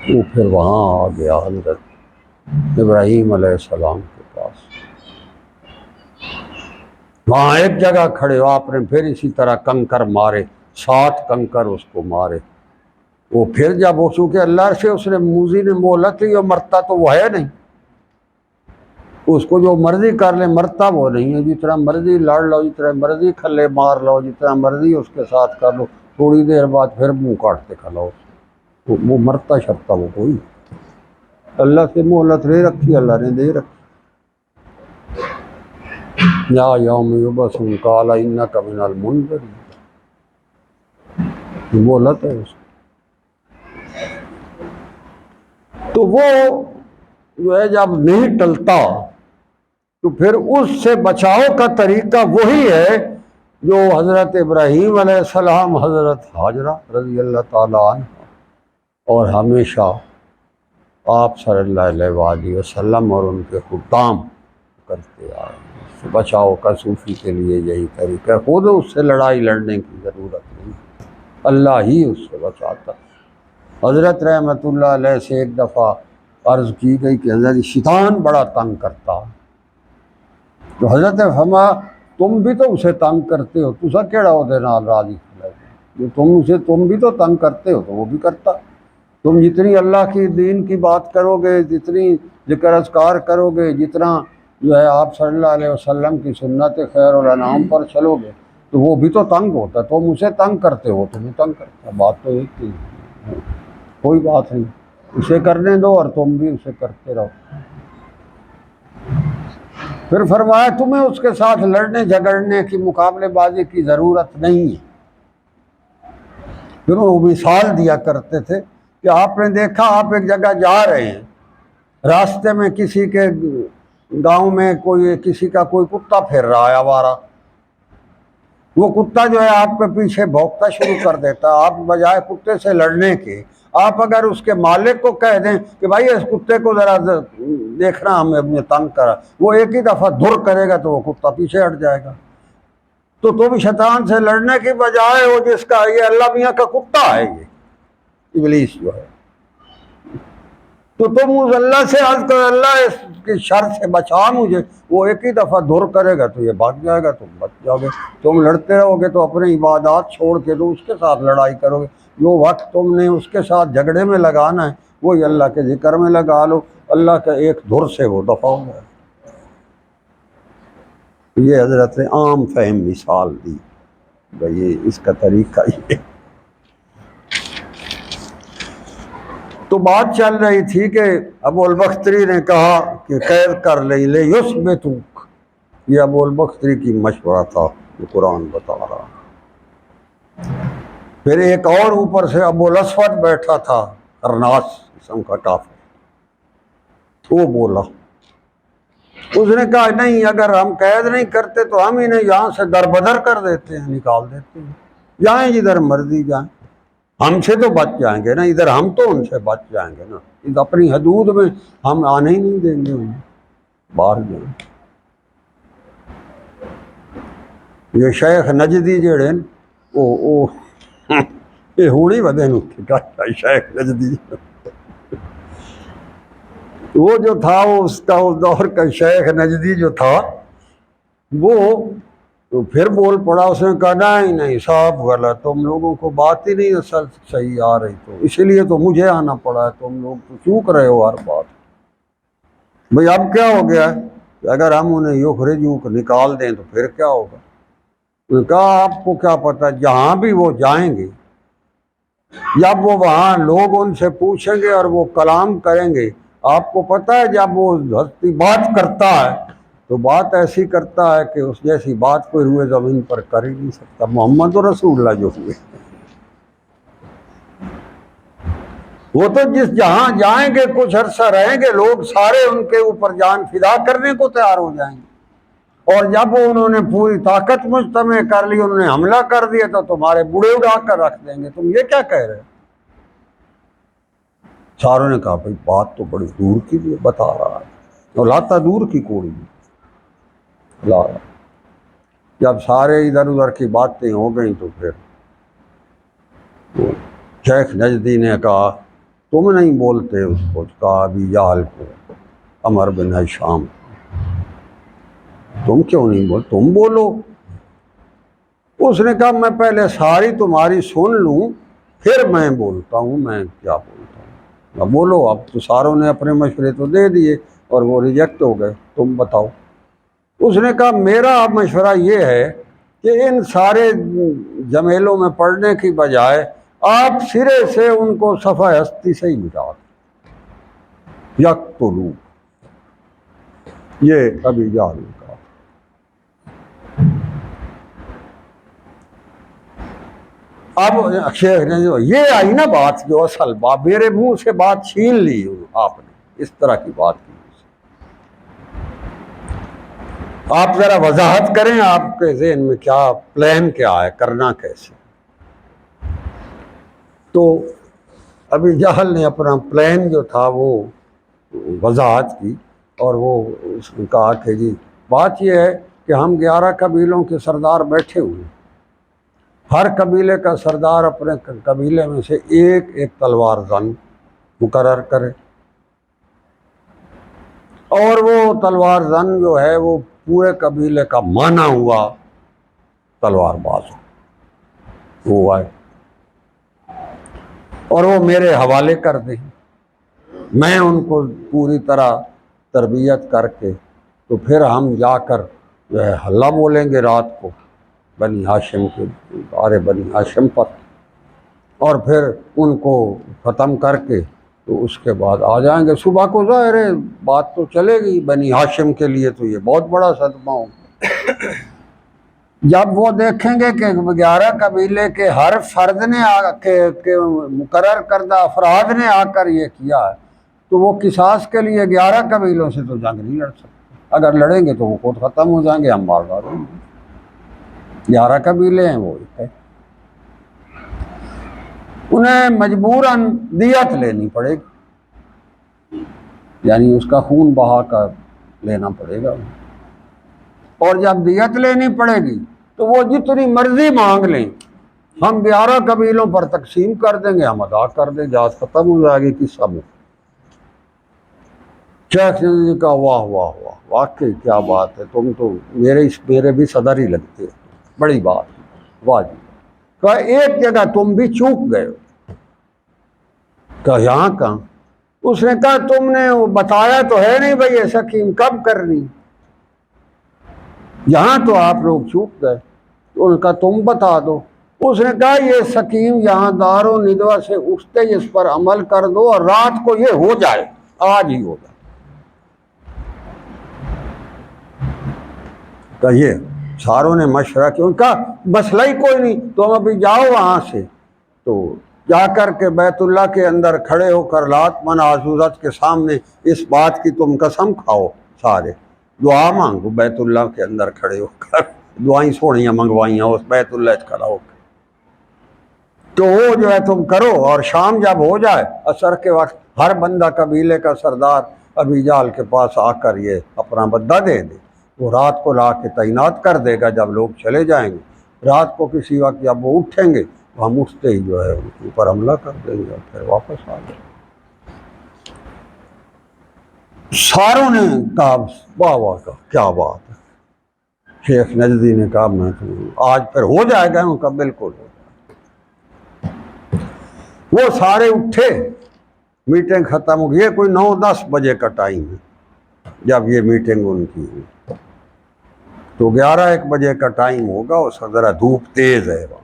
وہ پھر وہاں آ گیا حضرت ابراہیم علیہ السلام کے پاس، وہاں ایک جگہ کھڑے ہو، آپ نے پھر اسی طرح کنکر مارے، 7 کنکر اس کو مارے۔ وہ پھر جب وہ چونکہ اللہ سے اس نے موذی نے مہلت لی اور مرتا تو وہ ہے نہیں، اس کو جو مرضی کر لے مرتا وہ نہیں ہے، جتنا مرضی لڑ لو، جتنا مرضی کھلے مار لو، جتنا مرضی اس کے ساتھ کر لو، تھوڑی دیر بعد پھر منہ کاٹتے کھلاؤ، وہ مرتا شرتا وہ کوئی۔ اللہ سے مہلت لے رکھی، اللہ نے دے رکھی۔ یا یوم یبعثون قال انک من المنظرین، مہلت ہے اس تو وہ جو ہے جب نہیں ٹلتا تو پھر اس سے بچاؤ کا طریقہ وہی ہے جو حضرت ابراہیم علیہ السلام، حضرت حاجرہ رضی اللہ تعالیٰ عنہ اور ہمیشہ آپ صلی اللہ علیہ وآلہ وسلم اور ان کے خدام کرتے آئے ہیں۔ بچاؤ کا صوفی کے لیے یہی طریقہ ہے، خود اس سے لڑائی لڑنے کی ضرورت نہیں، اللہ ہی اس سے بچاتا۔ حضرت رحمۃ اللہ علیہ سے ایک دفعہ عرض کی گئی کہ حضرت شیطان بڑا تنگ کرتا، تو حضرت نے فرمایا تم بھی تو اسے تنگ کرتے ہو، تسا کیڑا ہو دے نال راضی کھڑے، جو تم بھی تو تنگ کرتے ہو تو وہ بھی کرتا۔ تم جتنی اللہ کی دین کی بات کرو گے، جتنی ذکر اذکار کرو گے، جتنا جو ہے آپ صلی اللہ علیہ وسلم کی سنت خیر الانام پر چلو گے تو وہ بھی تو تنگ ہوتا، تم اسے تنگ کرتے ہو تمہیں تنگ کرتا، بات تو ایک ہی ہے، کوئی بات نہیں، اسے کرنے دو اور تم بھی اسے کرتے رہو۔ پھر فرمایا تمہیں اس کے ساتھ لڑنے جھگڑنے کی مقابلے بازی کی ضرورت نہیں ہے۔ پھر وہ مثال دیا کرتے تھے کہ آپ نے دیکھا آپ ایک جگہ جا رہے ہیں، راستے میں کسی کے گاؤں میں کسی کا کوئی کتا پھر رہا ہے آوارہ، وہ کتا جو ہے آپ کے پیچھے بھونکتا شروع کر دیتا، آپ بجائے کتے سے لڑنے کے آپ اگر اس کے مالک کو کہہ دیں کہ بھائی اس کتے کو ذرا دیکھنا ہمیں تنگ کرا، وہ ایک ہی دفعہ دھر کرے گا تو وہ کتا پیچھے ہٹ جائے گا۔ تو تم شیطان سے لڑنے کی بجائے وہ جس کا یہ اللہ میاں کا کتا ہے، یہ ابلیس جو ہے، تو تم اس اللہ سے عرض کرو اللہ اس کی شر سے بچا مجھے، وہ ایک ہی دفعہ دھر کرے گا تو یہ بھاگ جائے گا، تم بچ جاؤ گے۔ تم لڑتے رہو گے تو اپنی عبادات چھوڑ کے تو اس کے ساتھ لڑائی کرو گے، جو وقت تم نے اس کے ساتھ جھگڑے میں لگانا ہے وہی اللہ کے ذکر میں لگا لو، اللہ کا ایک دھر سے وہ دفع ہو جائے۔ یہ حضرت نے عام فہم مثال دی، بھئی اس کا طریقہ یہ۔ تو بات چل رہی تھی کہ ابو البختری نے کہا کہ قید کر لے یثبتوک، یہ ابو البختری کی مشورہ تھا جو قرآن بتا رہا۔ پھر ایک اور اوپر سے ابو الاسود بیٹھا تھا، خرناس قسم کا کافر، وہ بولا، اس نے کہا نہیں، اگر ہم قید نہیں کرتے تو ہم انہیں یہاں سے دربدر کر دیتے ہیں، نکال دیتے ہیں، جائیں جدھر مرضی جائیں، ہم سے تو بچ جائیں گے نا، ادھر ہم تو ان سے بچ جائیں گے نا، اپنی حدود میں ہم آنے ہی نہیں دیں گے انہیں، باہر جائیں۔ یہ شیخ نجدی جڑے وہ یہ ہوڑی ودے نو شیخ نجدی وہ جو تھا، وہ اس کا اس دور کا شیخ نجدی جو تھا، وہ تو پھر بول پڑا، اس نے کہا نہیں نہیں صاحب غلط، تم لوگوں کو بات ہی نہیں اصل صحیح آ رہی، تو اسی لیے تو مجھے آنا پڑا ہے، تم لوگ تو چوک رہے ہو ہر بات۔ بھئی اب کیا ہو گیا کہ اگر ہم انہیں یخرجوک نکال دیں تو پھر کیا ہوگا؟ انہوں نے کہا آپ کو کیا پتہ، جہاں بھی وہ جائیں گے، جب وہ وہاں لوگ ان سے پوچھیں گے اور وہ کلام کریں گے، آپ کو پتہ ہے جب وہ ہستی بات کرتا ہے تو بات ایسی کرتا ہے کہ اس جیسی بات کوئی روئے زمین پر کر ہی نہیں سکتا، محمد رسول اللہ جو ہوئے، وہ تو جہاں جائیں گے کچھ عرصہ رہیں گے، لوگ سارے ان کے اوپر جان فدا کرنے کو تیار ہو جائیں گے، اور جب انہوں نے پوری طاقت مجتمع کر لی، انہوں نے حملہ کر دیا تو تمہارے بوڑھے اڑا کر رکھ دیں گے، تم یہ کیا کہہ رہے ہو؟ ساروں نے کہا بھائی بات تو بڑی دور کی بھی بتا رہا ہے، اور لاتا دور کی کوڑی لا رہا۔ جب سارے ادھر ادھر کی باتیں ہو گئیں تو پھر شیخ نجدی نے کہا تم نہیں بولتے اس کو، کہا ابی جہل کو، عمر بن ہشام، تم کیوں نہیں بول، تم بولو۔ اس نے کہا میں پہلے ساری تمہاری سن لوں پھر میں بولتا ہوں، میں کیا بولتا ہوں، اب بولو۔ اب تو ساروں نے اپنے مشورے تو دے دیے اور وہ ریجیکٹ ہو گئے، تم بتاؤ۔ اس نے کہا میرا مشورہ یہ ہے کہ ان سارے جمیلوں میں پڑھنے کی بجائے آپ سرے سے ان کو صفحہ ہستی سے ہی مٹا دیں، یقتلوا، یہ ابھی جہل نے کہا۔ اب شیخ نے یہ آئی نا بات، جو اصل بات، میرے منہ سے بات چھین لی آپ نے، اس طرح کی بات کی۔ آپ ذرا وضاحت کریں، آپ کے ذہن میں کیا پلان کیا ہے، کرنا کیسے؟ تو ابھی جہل نے اپنا پلان جو تھا وہ وضاحت کی، اور وہ اس نے کہا کہ جی بات یہ ہے کہ ہم 11 قبیلوں کے سردار بیٹھے ہوئے، ہر قبیلے کا سردار اپنے قبیلے میں سے ایک ایک تلوار زن مقرر کرے، اور وہ تلوار زن جو ہے وہ پورے قبیلے کا مانا ہوا تلوار باز ہو، وہ آئے اور وہ میرے حوالے کر دیں، میں ان کو پوری طرح تربیت کر کے تو پھر ہم جا کر جو ہے حلہ بولیں گے رات کو بنی ہاشم کے بارے بنی ہاشم پر، اور پھر ان کو ختم کر کے تو اس کے بعد آ جائیں گے صبح کو۔ ظاہر ہے بات تو چلے گی، بنی ہاشم کے لیے تو یہ بہت بڑا صدمہ ہوگا جب وہ دیکھیں گے کہ 11 قبیلے کے ہر فرد نے کے مقرر کردہ افراد نے آ کر یہ کیا ہے، تو وہ قصاص کے لیے 11 قبیلوں سے تو جنگ نہیں لڑ سکتے، اگر لڑیں گے تو وہ خود ختم ہو جائیں گے، ہم مار ڈالیں گے۔ 11 قبیلے ہیں، وہ ہے، انہیں مجبوراً دیت لینی پڑے گی، یعنی اس کا خون بہا کر لینا پڑے گا، اور جب دیت لینی پڑے گی تو وہ جتنی مرضی مانگ لیں، ہم 11 قبیلوں پر تقسیم کر دیں گے، ہم ادا کر دیں گے، آج ختم ہو جائے گی قصہ میں۔ شیخ نے کہا واہ واہ واہ، واقعی کیا بات ہے، تم تو میرے بھی صدر ہی لگتے، بڑی بات، واہ جی۔ کہا ایک جگہ تم بھی چوک گئے ہو۔ کہا یہاں کہاں؟ اس نے کہا تم نے بتایا تو ہے نہیں بھئی یہ سکیم کب کرنی، یہاں تو آپ لوگ چوک گئے۔ انہوں نے کہا تم بتا دو۔ اس نے کہا یہ سکیم یہاں دار و ندوہ سے اٹھتے اس پر عمل کر دو اور رات کو یہ ہو جائے، آج ہی ہو جائے۔ کہا یہ ساروں نے مشورہ کیا، ان کا مسئلہ ہی کوئی نہیں، تم ابھی جاؤ وہاں سے، تو جا کر کے بیت اللہ کے اندر کھڑے ہو کر لات منات عزت کے سامنے اس بات کی تم قسم کھاؤ، سارے دعا مانگو بیت اللہ کے اندر کھڑے ہو کر، دعائیں سوڑیاں منگوائیاں اس بیت اللہ کھڑا ہو کر، تو وہ جو ہے تم کرو، اور شام جب ہو جائے عصر کے وقت ہر بندہ قبیلے کا سردار ابی جہل کے پاس آ کر یہ اپنا بدہ دے دے، وہ رات کو لا کے تعینات کر دے گا جب لوگ چلے جائیں گے، رات کو کسی وقت جب وہ اٹھیں گے تو ہم اٹھتے ہی جو ہے ان کے اوپر حملہ کر دیں گے اور پھر واپس آ جائیں گے۔ ساروں نے کہا واہ واہ کا کیا بات ہے۔ شیخ نجدی نے کہا میں تو آج پھر ہو جائے گا، ان کا بالکل ہو جائے گا۔ وہ سارے اٹھے، میٹنگ ختم ہو گئی، یہ کوئی 9-10 بجے کا ٹائم ہے جب یہ میٹنگ ان کی ہوئی، تو 11-1 بجے کا ٹائم ہوگا، اس وقت ذرا دھوپ تیز ہے وہاں،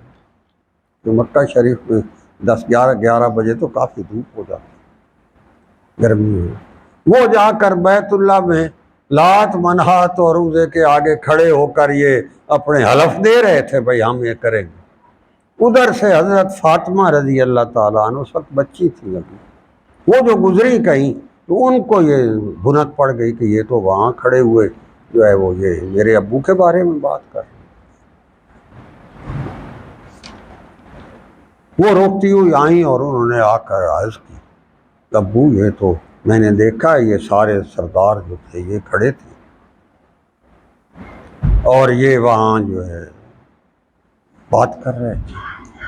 تو مکہ شریف میں 10-11 بجے تو کافی دھوپ ہو جاتی گرمی میں۔ وہ جا کر بیت اللہ میں لات منات اور عزے کے آگے کھڑے ہو کر یہ اپنے حلف دے رہے تھے بھائی ہم یہ کریں گے۔ ادھر سے حضرت فاطمہ رضی اللہ تعالیٰ عنہ اس وقت بچی تھی ابھی، وہ جو گزری کہیں تو ان کو یہ بھنک پڑ گئی کہ یہ تو وہاں کھڑے ہوئے جو ہے وہ یہ میرے ابو کے بارے میں بات کر رہے ہیں۔ وہ روکتی ہوئی آئیں اور انہوں نے آ کر عرض کی ابو یہ تو میں نے دیکھا یہ سارے سردار جو تھے یہ کھڑے تھے اور یہ وہاں جو ہے بات کر رہے تھے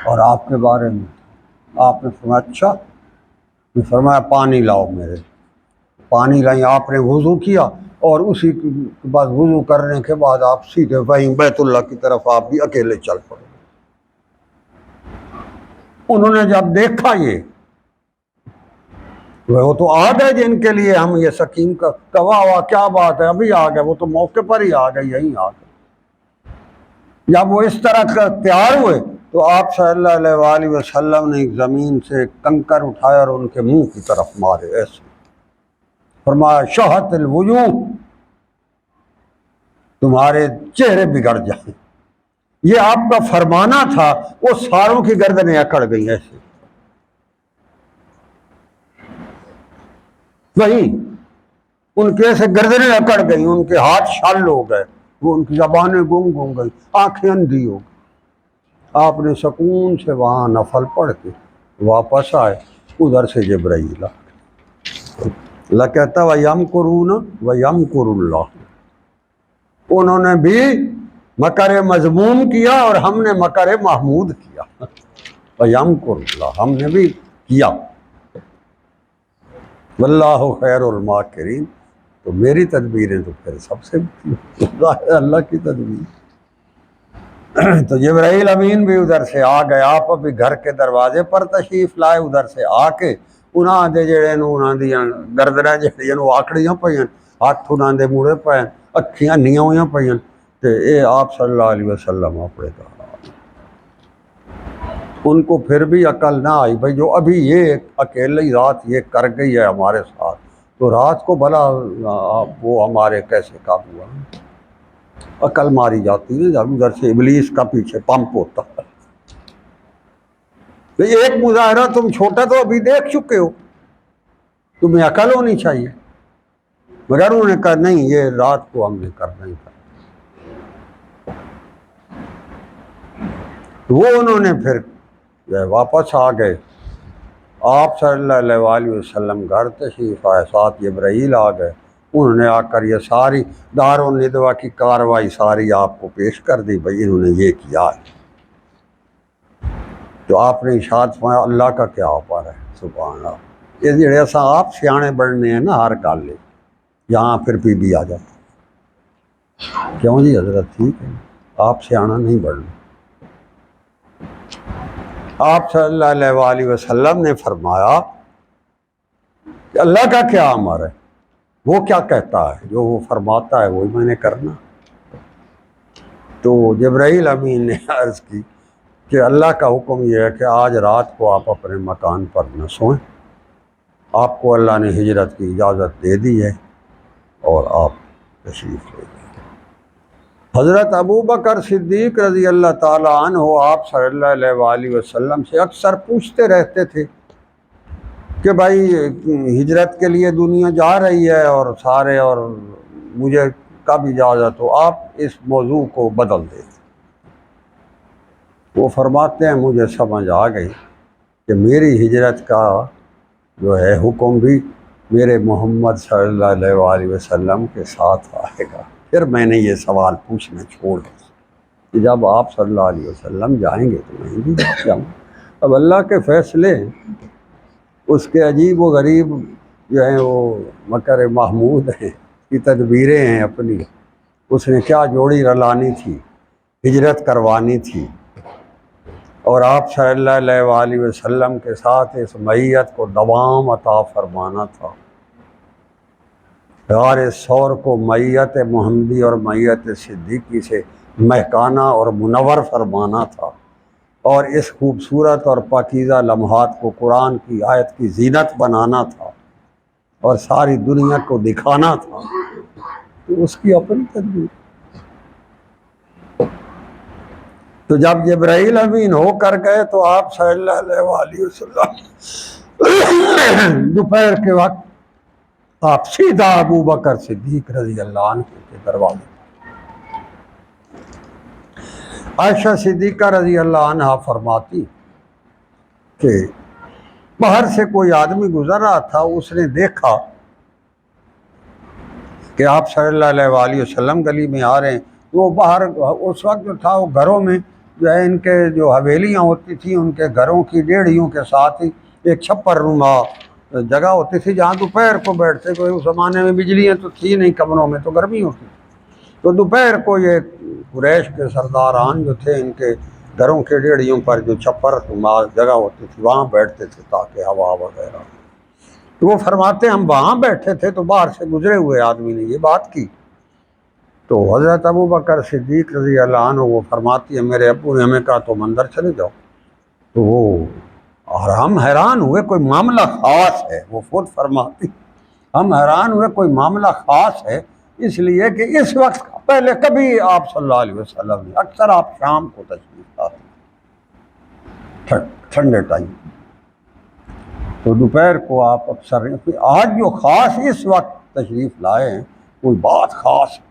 اور آپ کے بارے میں، آپ نے فرمایا اچھا، نے فرمایا پانی لاؤ میرے، پانی لائیں، آپ نے وضو کیا اور اسی کے بعد وضو کرنے کے بعد آپ سیدھے وہیں بیت اللہ کی طرف آپ بھی اکیلے چل پڑے۔ انہوں نے جب دیکھا یہ وہ تو آ گئے جن کے لیے ہم یہ سکیم کا واہ کیا بات ہے ابھی آ گئے، وہ تو موقع پر ہی آ گئے، یہیں آ گئے۔ جب وہ اس طرح کا تیار ہوئے تو آپ صلی اللہ علیہ وآلہ وسلم نے زمین سے کنکر اٹھایا اور ان کے منہ کی طرف مارے، ایسے فرمایا شہت الوجوہ، تمہارے چہرے بگڑ جائیں۔ یہ آپ کا فرمانا تھا، وہ ساروں کی گردنیں اکڑ گئیں ایسے، وہیں ان کے ایسے گردنیں اکڑ گئیں، ان کے ہاتھ شل ہو گئے، وہ ان کی زبانیں گم گم گئی، آنکھیں اندھی ہو گئی۔ آپ نے سکون سے وہاں نفل پڑھ کے واپس آئے، ادھر سے جبرائیل اللہ کہتا وَيَمْكُرُونَ وَيَمْكُرُ اللَّهُ، انہوں نے بھی مکر مذموم کیا اور ہم نے مکر محمود کیا، وَيَمْكُرُ اللَّهُ، ہم نے بھی کیا، واللہ خیر الماکرین، تو میری تدبیریں تو پھر سب سے اللہ کی تدبیر۔ تو جبرائیل امین بھی ادھر سے آ گئے، آپ ابھی گھر کے دروازے پر تشریف لائے، ادھر سے آ کے انہاں دے جڑے نو انہاں دیاں گردناں جڑیاں نو آکڑیاں پئیاں، ہاتھ انہاں دے موڑے پئے، اکھیاں نیاں ہویاں پئیاں، تے اے آپ صلی اللہ علیہ وسلم اپنے کا ان کو پھر بھی عقل نہ آئی بھائی جو ابھی یہ اکیلی رات یہ کر گئی ہے ہمارے ساتھ، تو رات کو بھلا وہ ہمارے کیسے قابو آئیں؟ عقل ماری جاتی ہے جب ادھر سے ابلیس کا پیچھے پمپ ہوتا ہے۔ تو ایک مظاہرہ تم چھوٹا تو ابھی دیکھ چکے ہو، تمہیں عقل ہونی چاہیے، مگر انہوں نے کہا نہیں یہ رات کو ہم نے کرنا ہی تھا۔ وہ انہوں نے پھر واپس آ گئے، آپ صلی اللہ علیہ وآلہ وسلم گھر تشریف آئے، ساتھ جبرائیل آ گئے، انہوں نے آ کر یہ ساری دارالندوا کی کاروائی ساری آپ کو پیش کر دی، بھائی انہوں نے یہ کیا ہے۔ تو آپ نے ارشاد فرمایا اللہ کا کیا اوپر ہے، سبحان اللہ، یہ جڑے اساں آپ سیانے بڑھنے ہیں نا ہر گل لے، یہاں پھر بھی آ جاتا، کیوں جی حضرت ٹھیک ہے آپ سیانا نہیں بڑھنا۔ آپ صلی اللہ علیہ وآلہ وسلم نے فرمایا کہ اللہ کا کیا امر ہے، وہ کیا کہتا ہے، جو وہ فرماتا ہے وہی میں نے کرنا۔ تو جبرائیل امین نے عرض کی کہ اللہ کا حکم یہ ہے کہ آج رات کو آپ اپنے مکان پر نہ سوئیں، آپ کو اللہ نے ہجرت کی اجازت دے دی ہے اور آپ تشریف لے گئے۔ حضرت ابو بکر صدیق رضی اللہ تعالیٰ عنہ آپ صلی اللہ علیہ وآلہ وسلم سے اکثر پوچھتے رہتے تھے کہ بھائی ہجرت کے لیے دنیا جا رہی ہے اور مجھے کب اجازت ہو، آپ اس موضوع کو بدل دیں۔ وہ فرماتے ہیں مجھے سمجھ آ گئی کہ میری ہجرت کا جو ہے حکم بھی میرے محمد صلی اللہ علیہ وآلہ وسلم کے ساتھ آئے گا۔ پھر میں نے یہ سوال پوچھنا چھوڑ دیا کہ جب آپ صلی اللہ علیہ وسلم جائیں گے تو میں بھی جاؤں۔ اب اللہ کے فیصلے ہیں، اس کے عجیب و غریب جو ہیں وہ مکر محمود ہیں، کی تدبیریں ہیں اپنی۔ اس نے کیا جوڑی رلانی تھی، ہجرت کروانی تھی، اور آپ صلی اللہ علیہ وآلہ وسلم کے ساتھ اس معیت کو دوام عطا فرمانا تھا۔ غار ثور کو معیت محمدی اور معیت صدیقی سے مہکانا اور منور فرمانا تھا، اور اس خوبصورت اور پاکیزہ لمحات کو قرآن کی آیت کی زینت بنانا تھا اور ساری دنیا کو دکھانا تھا۔ تو اس کی اپنی تدبیر۔ تو جب جبرائیل امین ہو کر گئے تو آپ صلی اللہ علیہ وآلہ وسلم دوپہر کے وقت آپ سیدھا ابو بکر صدیق رضی اللہ عنہ کے دروازے۔ عائشہ صدیقہ رضی اللہ عنہ فرماتی کہ باہر سے کوئی آدمی گزر رہا تھا، اس نے دیکھا کہ آپ صلی اللہ علیہ وآلہ وسلم گلی میں آ رہے ہیں۔ وہ باہر اس وقت جو تھا وہ گھروں میں جو ہے ان کے جو حویلیاں ہوتی تھیں، ان کے گھروں کی ڈیڑھیوں کے ساتھ ہی ایک چھپر نما جگہ ہوتی تھی جہاں دوپہر کو بیٹھتے۔ کوئی اس زمانے میں بجلیاں تو تھی نہیں کمروں میں، تو گرمی ہوتی تھی، تو دوپہر کو یہ قریش کے سرداران جو تھے ان کے گھروں کے ڈیڑھیوں پر جو چھپر نما جگہ ہوتی تھی وہاں بیٹھتے تھے تاکہ ہوا وغیرہ۔ تو وہ فرماتے ہم وہاں بیٹھے تھے تو باہر سے گزرے ہوئے آدمی نے یہ بات کی، تو حضرت ابو بکر صدیق رضی اللہ عنہ وہ فرماتی ہے میرے ابو نے ہمیں کہا تم اندر چلے جاؤ۔ تو وہ اور ہم حیران ہوئے کوئی معاملہ خاص ہے، وہ خود فرماتی ہم حیران ہوئے کوئی معاملہ خاص ہے، اس لیے کہ اس وقت پہلے کبھی آپ صلی اللہ علیہ وسلم نے اکثر آپ شام کو تشریف لاتے ٹھنڈے ٹائم، تو دوپہر کو آپ اکثر، آج جو خاص اس وقت تشریف لائے ہیں کوئی بات خاص ہے۔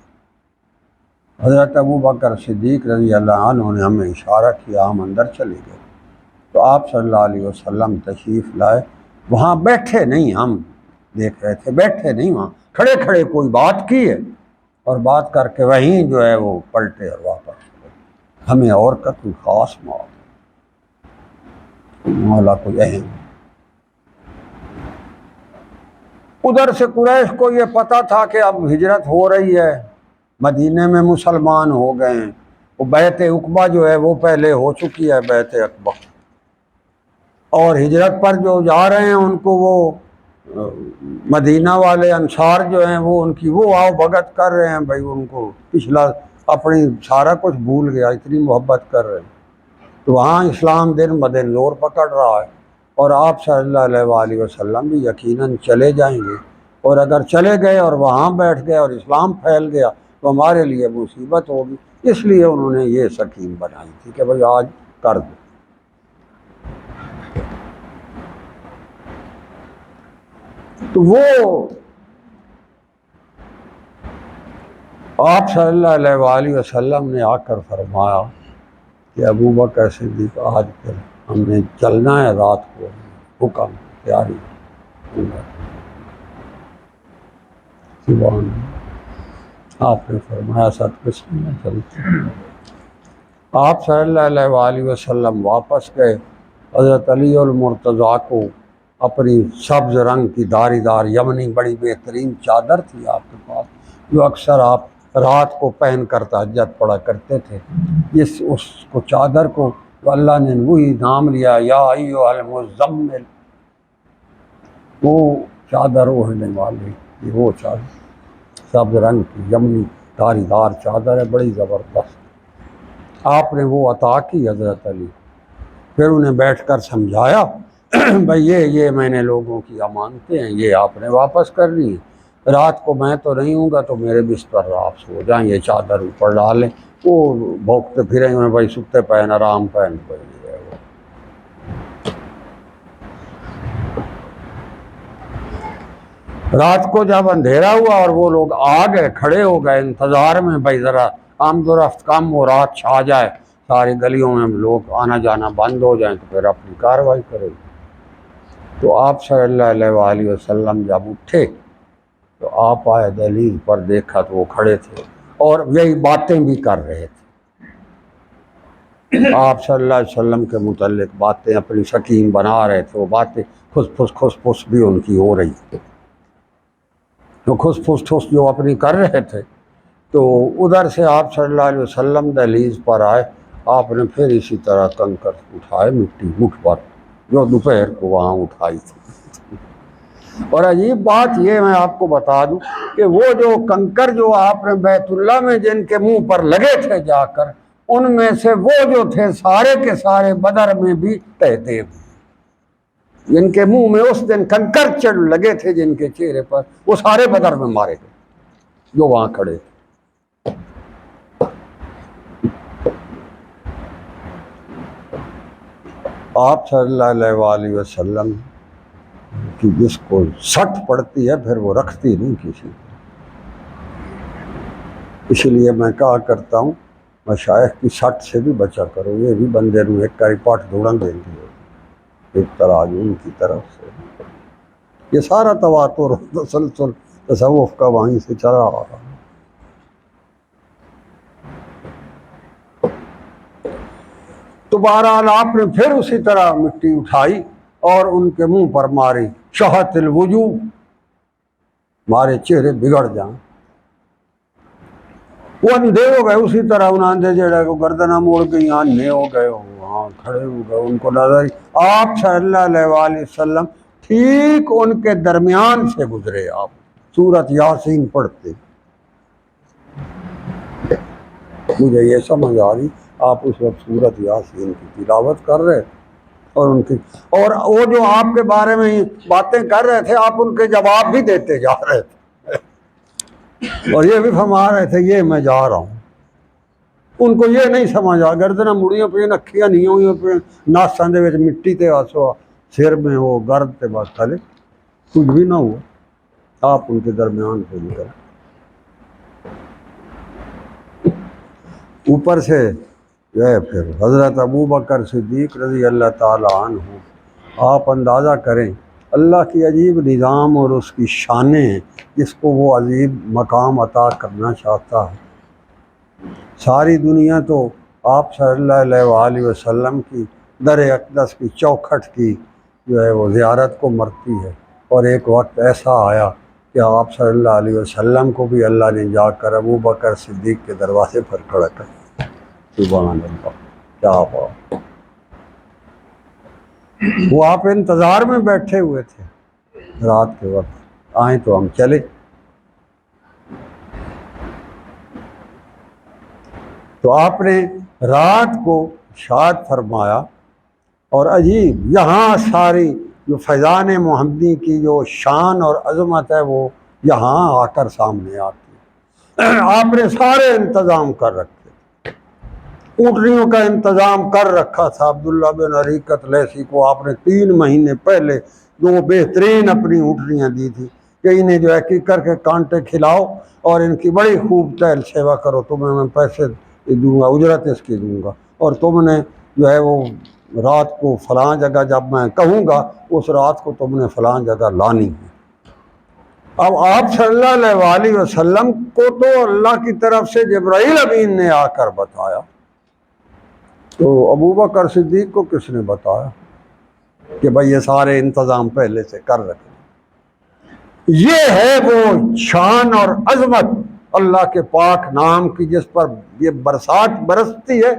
حضرت ابو بکر صدیق رضی اللہ عنہ نے ہمیں اشارہ کیا، ہم اندر چلے گئے، تو آپ صلی اللہ علیہ وسلم تشریف لائے، وہاں بیٹھے نہیں، ہم دیکھ رہے تھے بیٹھے نہیں، وہاں کھڑے کھڑے کوئی بات کی ہے اور بات کر کے وہیں جو ہے وہ پلٹے اور واپس گئے۔ ہمیں اور کا کوئی خاص مولا کوئی اہم۔ ادھر سے قریش کو یہ پتہ تھا کہ اب ہجرت ہو رہی ہے، مدینے میں مسلمان ہو گئے ہیں، وہ بیعت عقبہ جو ہے وہ پہلے ہو چکی ہے بیعت عقبہ، اور ہجرت پر جو جا رہے ہیں ان کو وہ مدینہ والے انصار جو ہیں وہ ان کی وہ آؤ بھگت کر رہے ہیں، بھائی ان کو پچھلا اپنی سارا کچھ بھول گیا، اتنی محبت کر رہے ہیں۔ تو وہاں اسلام دن بدن زور پکڑ رہا ہے، اور آپ صلی اللہ علیہ وآلہ وسلم بھی یقیناً چلے جائیں گے، اور اگر چلے گئے اور وہاں بیٹھ گئے اور اسلام پھیل گیا تو ہمارے لیے مصیبت ہوگی، اس لیے انہوں نے یہ سکیم بنائی تھی کہ بھائی آج کر دو۔ تو وہ آپ صلی اللہ علیہ وآلہ وسلم نے آ کر فرمایا کہ ابو بکر صدیق آج پھر ہم نے چلنا ہے رات کو، حکم تیاری۔ سبحان آپ نے فرمایا سب کچھ میں چلتے۔ آپ صلی اللہ علیہ وآلہ وسلم واپس گئے، حضرت علی المرتضیٰ کو اپنی سبز رنگ کی داری دار یمنی بڑی بہترین چادر تھی آپ کے پاس، جو اکثر آپ رات کو پہن کر تہجد پڑھا کرتے تھے، اس کو چادر کو تو اللہ نے وہی نام لیا یا ایھا المزمل، وہ چادر اوڑھنے والے، یہ وہ چادر سبز رنگ کی یمنی داری دار چادر ہے، بڑی زبردست، آپ نے وہ عطا کی حضرت علی۔ پھر انہیں بیٹھ کر سمجھایا بھائی یہ میں نے لوگوں کی امانتیں ہیں، یہ آپ نے واپس کرنی ہے، رات کو میں تو نہیں ہوں گا تو میرے بستر پر آپ سو جائیں، یہ چادر اوپر ڈالیں، وہ بھوکتے پھریں انہیں بھائی سکتے پہن آرام پہن پہ رات کو جب اندھیرا ہوا اور وہ لوگ آ گئے، کھڑے ہو گئے انتظار میں، بھائی ذرا آمد و رفت کم ہو، رات چھا جائے، ساری گلیوں میں لوگ آنا جانا بند ہو جائیں تو پھر اپنی کارروائی کرے گی۔ تو آپ صلی اللہ علیہ وآلہ وسلم جب اٹھے تو آپ آئے دہلیز پر، دیکھا تو وہ کھڑے تھے اور یہی باتیں بھی کر رہے تھے، آپ صلی اللہ علیہ وسلم کے متعلق باتیں اپنی سکیم بنا رہے تھے، وہ باتیں کھس پھس بھی ان کی ہو رہی تھی، تو کھس پھس جو اپنی کر رہے تھے۔ تو ادھر سے آپ صلی اللہ علیہ وسلم دہلیز پر آئے، آپ نے پھر اسی طرح کنکر اٹھائے مٹی مٹھ پر، جو دوپہر کو وہاں اٹھائی تھی۔ اور عجیب بات یہ میں آپ کو بتا دوں کہ وہ جو کنکر جو آپ نے بیت اللہ میں جن کے منہ پر لگے تھے جا کر، ان میں سے وہ جو تھے سارے کے سارے بدر میں بھی تہتے، جن کے منہ میں اس دن کنکر چڑھ لگے تھے جن کے چہرے پر، وہ سارے بدر میں مارے گئے جو وہاں کھڑے تھے۔ آپ صلی اللہ علیہ وآلہ وسلم کی جس کو سٹ پڑتی ہے پھر وہ رکھتی نہیں کسی، اس لیے میں کہا کرتا ہوں مشائخ کی سٹ سے بھی بچا کرو، یہ بھی بندے رو ایک کاری پاٹ دوڑن دیں گے ایک تراج ان کی طرف سے۔ یہ سارا تواتر تسلسل تصوف کا وہیں سے چلا آ رہا ہے۔ تو بہرحال آپ نے پھر اسی طرح مٹی اٹھائی اور ان کے منہ پر ماری، شہت الوجوہ، مارے چہرے بگڑ جائیں، وہ اندھے ہو گئے اسی طرح، ان اندھے جڑے کو گردنہ موڑ گئی، اندھے ہو گئے، وہاں کھڑے ہو گئے، ان کو نظر آپ صلی اللہ علیہ وآلہ وسلم ٹھیک ان کے درمیان سے گزرے، آپ سورۃ یاسین پڑھتے، مجھے یہ سمجھ آ رہی آپ اس وقت سورۃ یاسین کی تلاوت کر رہے، اور ان کی اور وہ جو آپ کے بارے میں باتیں کر رہے تھے آپ ان کے جواب بھی دیتے جا رہے تھے، اور یہ بھی فرما رہے تھے یہ میں جا رہا ہوں۔ ان کو یہ نہیں سمجھ آ، گردناں مڑیاں پہ نکھیاں نہیں ہوئی پہ، ناساں دے وچ مٹی تے آسو، سر میں وہ گرد تے بس تھلے کچھ بھی نہ ہوا، آپ ان کے درمیان سے نکل۔ اوپر سے جو ہے پھر حضرت ابوبکر صدیق رضی اللہ تعالیٰ عنہ، آپ اندازہ کریں اللہ کی عجیب نظام اور اس کی شانیں ہیں، جس کو وہ عجیب مقام عطا کرنا چاہتا ہے۔ ساری دنیا تو آپ صلی اللہ علیہ وآلہ وسلم کی در اقدس کی چوکھٹ کی جو ہے وہ زیارت کو مرتی ہے، اور ایک وقت ایسا آیا کہ آپ صلی اللہ علیہ وسلم کو بھی اللہ نے جا کر ابوبکر صدیق کے دروازے پر کھڑا کر، سبحان اللہ، کیا بات، وہ آپ انتظار میں بیٹھے ہوئے تھے رات کے وقت، آئیں تو ہم چلے۔ تو آپ نے رات کو شاد فرمایا، اور عجیب یہاں ساری جو فیضان محمدی کی جو شان اور عظمت ہے وہ یہاں آ کر سامنے آتی ہے۔ آپ نے سارے انتظام کر رکھے، اونٹنیوں کا انتظام کر رکھا تھا، عبداللہ بن عریقۃ لیثی کو آپ نے 3 مہینے پہلے 2 بہترین اپنی اونٹنیاں دی تھی کہ انہیں جو ہے کہ کر کے کانٹے کھلاؤ اور ان کی بڑی خوب تیل سیوا کرو، تمہیں میں پیسے دوں گا، اجرت اس کی دوں گا، اور تم نے جو ہے وہ رات کو فلاں جگہ جب میں کہوں گا اس رات کو تم نے فلاں جگہ لانی ہے۔ اب آپ صلی اللہ علیہ وآلہ وسلم کو تو اللہ کی طرف سے جبرائیل امین نے آ کر بتایا، تو ابوبکر صدیق کو کس نے بتایا کہ بھائی یہ سارے انتظام پہلے سے کر رکھے؟ یہ ہے وہ شان اور عظمت اللہ کے پاک نام کی، جس پر یہ برسات برستی ہے،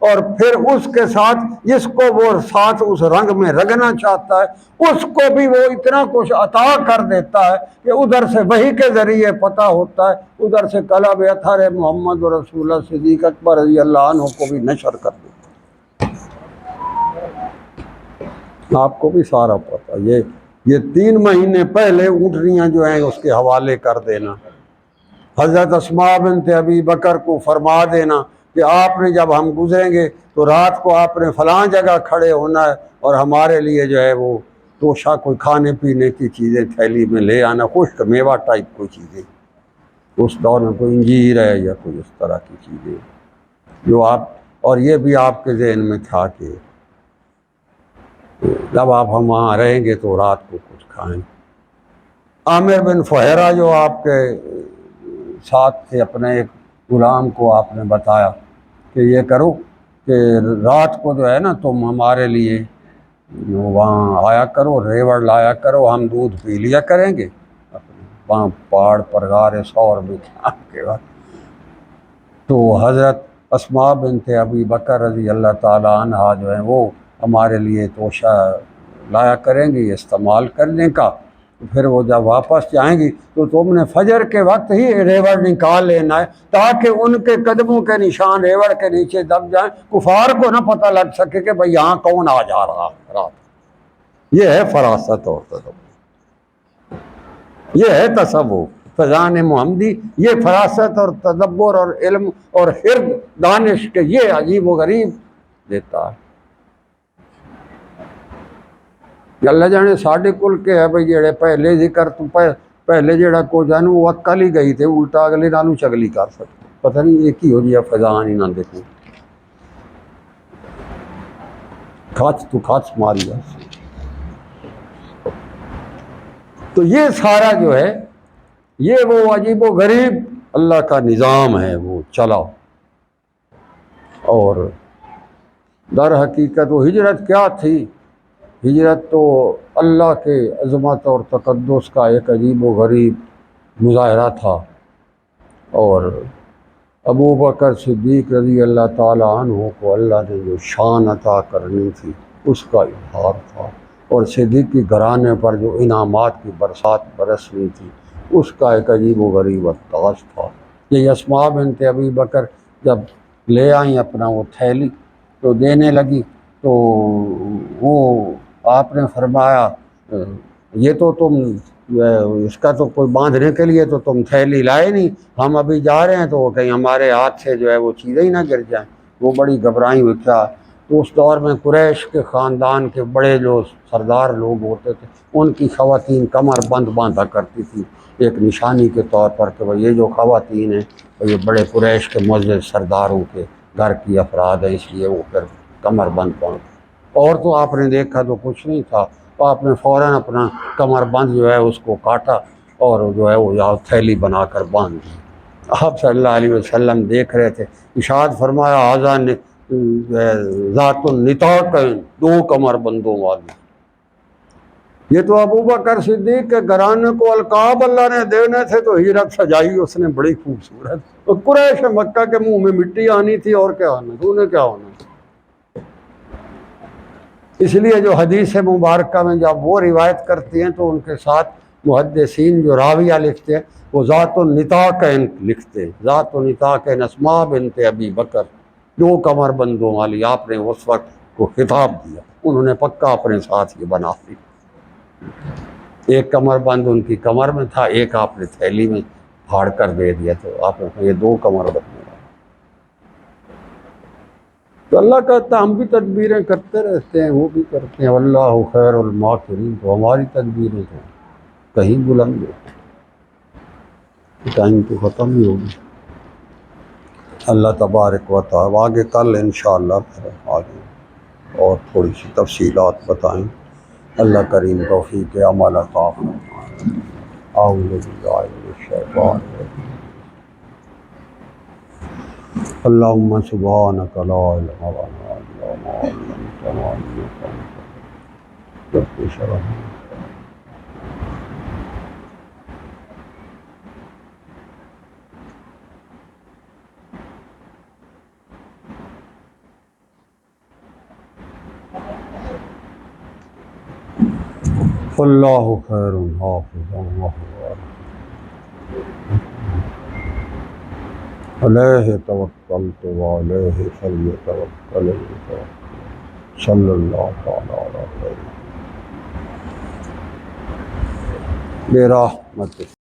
اور پھر اس کے ساتھ جس کو وہ ساتھ اس رنگ میں رگنا چاہتا ہے اس کو بھی وہ اتنا کچھ عطا کر دیتا ہے کہ ادھر سے وحی کے ذریعے پتہ ہوتا ہے، ادھر سے قلب اطہر محمد رسول اللہ صدیق اکبر رضی اللہ عنہ کو بھی نشر کر دیتا ہے۔ آپ کو بھی سارا پتہ، یہ یہ 3 مہینے پہلے اونٹنیاں جو ہیں اس کے حوالے کر دینا۔ حضرت اسماء بنت ابی بکر کو فرما دینا کہ آپ نے جب ہم گزریں گے تو رات کو آپ نے فلاں جگہ کھڑے ہونا ہے، اور ہمارے لیے جو ہے وہ توشہ کوئی کھانے پینے کی چیزیں تھیلی میں لے آنا، خشک میوہ ٹائپ کوئی چیزیں، اس دور میں کوئی انجیر ہے یا کوئی اس طرح کی چیزیں جو آپ، اور یہ بھی آپ کے ذہن میں تھا کہ جب آپ ہم وہاں رہیں گے تو رات کو کچھ کھائیں۔ عامر بن فہیرہ جو آپ کے ساتھ تھے، اپنے ایک غلام کو آپ نے بتایا کہ یہ کرو کہ رات کو جو ہے نا تم ہمارے لیے وہاں آیا کرو، ریوڑ لایا کرو، ہم دودھ پی لیا کریں گے اپنے وہاں پہاڑ پر غار ثور میں کے وقت۔ تو حضرت اسماء بنت ابی بکر رضی اللہ تعالیٰ عنہ جو ہیں وہ ہمارے لیے توشہ لایا کریں گے استعمال کرنے کا۔ پھر وہ جب واپس جائیں گی تو تم نے فجر کے وقت ہی ریوڑ نکال لینا ہے، تاکہ ان کے قدموں کے نشان ریوڑ کے نیچے دب جائیں، کفار کو نہ پتہ لگ سکے کہ بھئی یہاں کون آ جا رہا رات۔ یہ ہے فراست اور تدبر، یہ ہے تصوف فضان محمدی، یہ فراست اور تدبر اور علم اور حرد دانش کے یہ عجیب و غریب دیتا ہے۔ اللہ جانے ساڑھے کل کے ہے بھئی جڑے پہلے ذکر تو پہلے جڑا کو جانو وہ اکل ہی گئی تھے، الٹا اگلے نالوں چگلی کر سکتے، پتہ نہیں یہ کی ہو جیا فضان ہی نہ دیکھو کھچ تو کھچ ماری ہے۔ تو یہ سارا جو ہے یہ وہ عجیب و غریب اللہ کا نظام ہے وہ چلا، اور در حقیقت وہ ہجرت کیا تھی؟ ہجرت تو اللہ کے عظمت اور تقدس کا ایک عجیب و غریب مظاہرہ تھا، اور ابو بکر صدیق رضی اللہ تعالیٰ عنہ کو اللہ نے جو شان عطا کرنی تھی اس کا اظہار تھا، اور صدیقی گھرانے پر جو انعامات کی برسات برسنی تھی اس کا ایک عجیب و غریب انداز تھا۔ یہ اسماء بنت ابی بکر جب لے آئیں اپنا وہ تھیلی تو دینے لگی، تو وہ آپ نے فرمایا یہ تو تم اس کا تو کوئی باندھنے کے لیے تو تم تھیلی لائے نہیں، ہم ابھی جا رہے ہیں تو کہیں ہمارے ہاتھ سے جو ہے وہ چیزیں ہی نہ گر جائیں۔ وہ بڑی گھبرائیں ہوئی کیا، تو اس دور میں قریش کے خاندان کے بڑے جو سردار لوگ ہوتے تھے ان کی خواتین کمر بند باندھا کرتی تھی ایک نشانی کے طور پر کہ بھئی یہ جو خواتین ہیں یہ بڑے قریش کے معزز سرداروں کے گھر کی افراد ہیں، اس لیے وہ پھر کمر بند باندھ، اور تو آپ نے دیکھا تو کچھ نہیں تھا، تو آپ نے فوراً اپنا کمر بند جو ہے اس کو کاٹا اور جو ہے وہ یہاں تھیلی بنا کر باندھ دی۔ آپ صلی اللہ علیہ وسلم دیکھ رہے تھے، ارشاد فرمایا آزان ذات النطاق، دو کمر بندوں والی۔ یہ تو ابو بکر صدیق کے گھرانے کو القاب اللہ نے دینے تھے، تو ہجرت سجائی اس نے بڑی خوبصورت، تو قریش مکہ کے منہ میں مٹی آنی تھی اور کیا آنا تھا، انہیں کیا ہونا تھا۔ اس لیے جو حدیث مبارکہ میں جب وہ روایت کرتے ہیں تو ان کے ساتھ محدثین جو راویہ لکھتے ہیں وہ ذات النطاقین لکھتے ہیں، ذات النطاقین اسماء بنت ابی بکر، دو کمر بندوں والی، آپ نے اس وقت کو خطاب دیا، انہوں نے پکا اپنے ساتھ یہ بنا لی، ایک کمر بند ان کی کمر میں تھا، ایک آپ نے تھیلی میں پھاڑ کر دے دیا، تو آپ نے یہ دو کمر بند۔ تو اللہ کہتا ہے ہم بھی تدبیریں کرتے رہتے ہیں، وہ بھی کرتے ہیں، واللہ خیر الماکرین، تو ہماری تدبیریں تو کہیں بلند ہوتی، ٹائم تو ختم ہی ہوگی۔ اللہ تبارک و تعالیٰ آگے کل انشاءاللہ پھر آگے اور تھوڑی سی تفصیلات بتائیں۔ اللہ کریم توفیق عمل عطا فرمائے۔ اعوذ باللہ من الشیطان الرجیم۔ اللہم سبحانک لا علم لنا الا ما علمتنا انک انت رب اشرح لي اللہ خیر حافظا وهو علیہ توکلت وعلیہ فلیتوکل المتوکلون۔ صلی اللہ تعالی علی خیر برحمتک.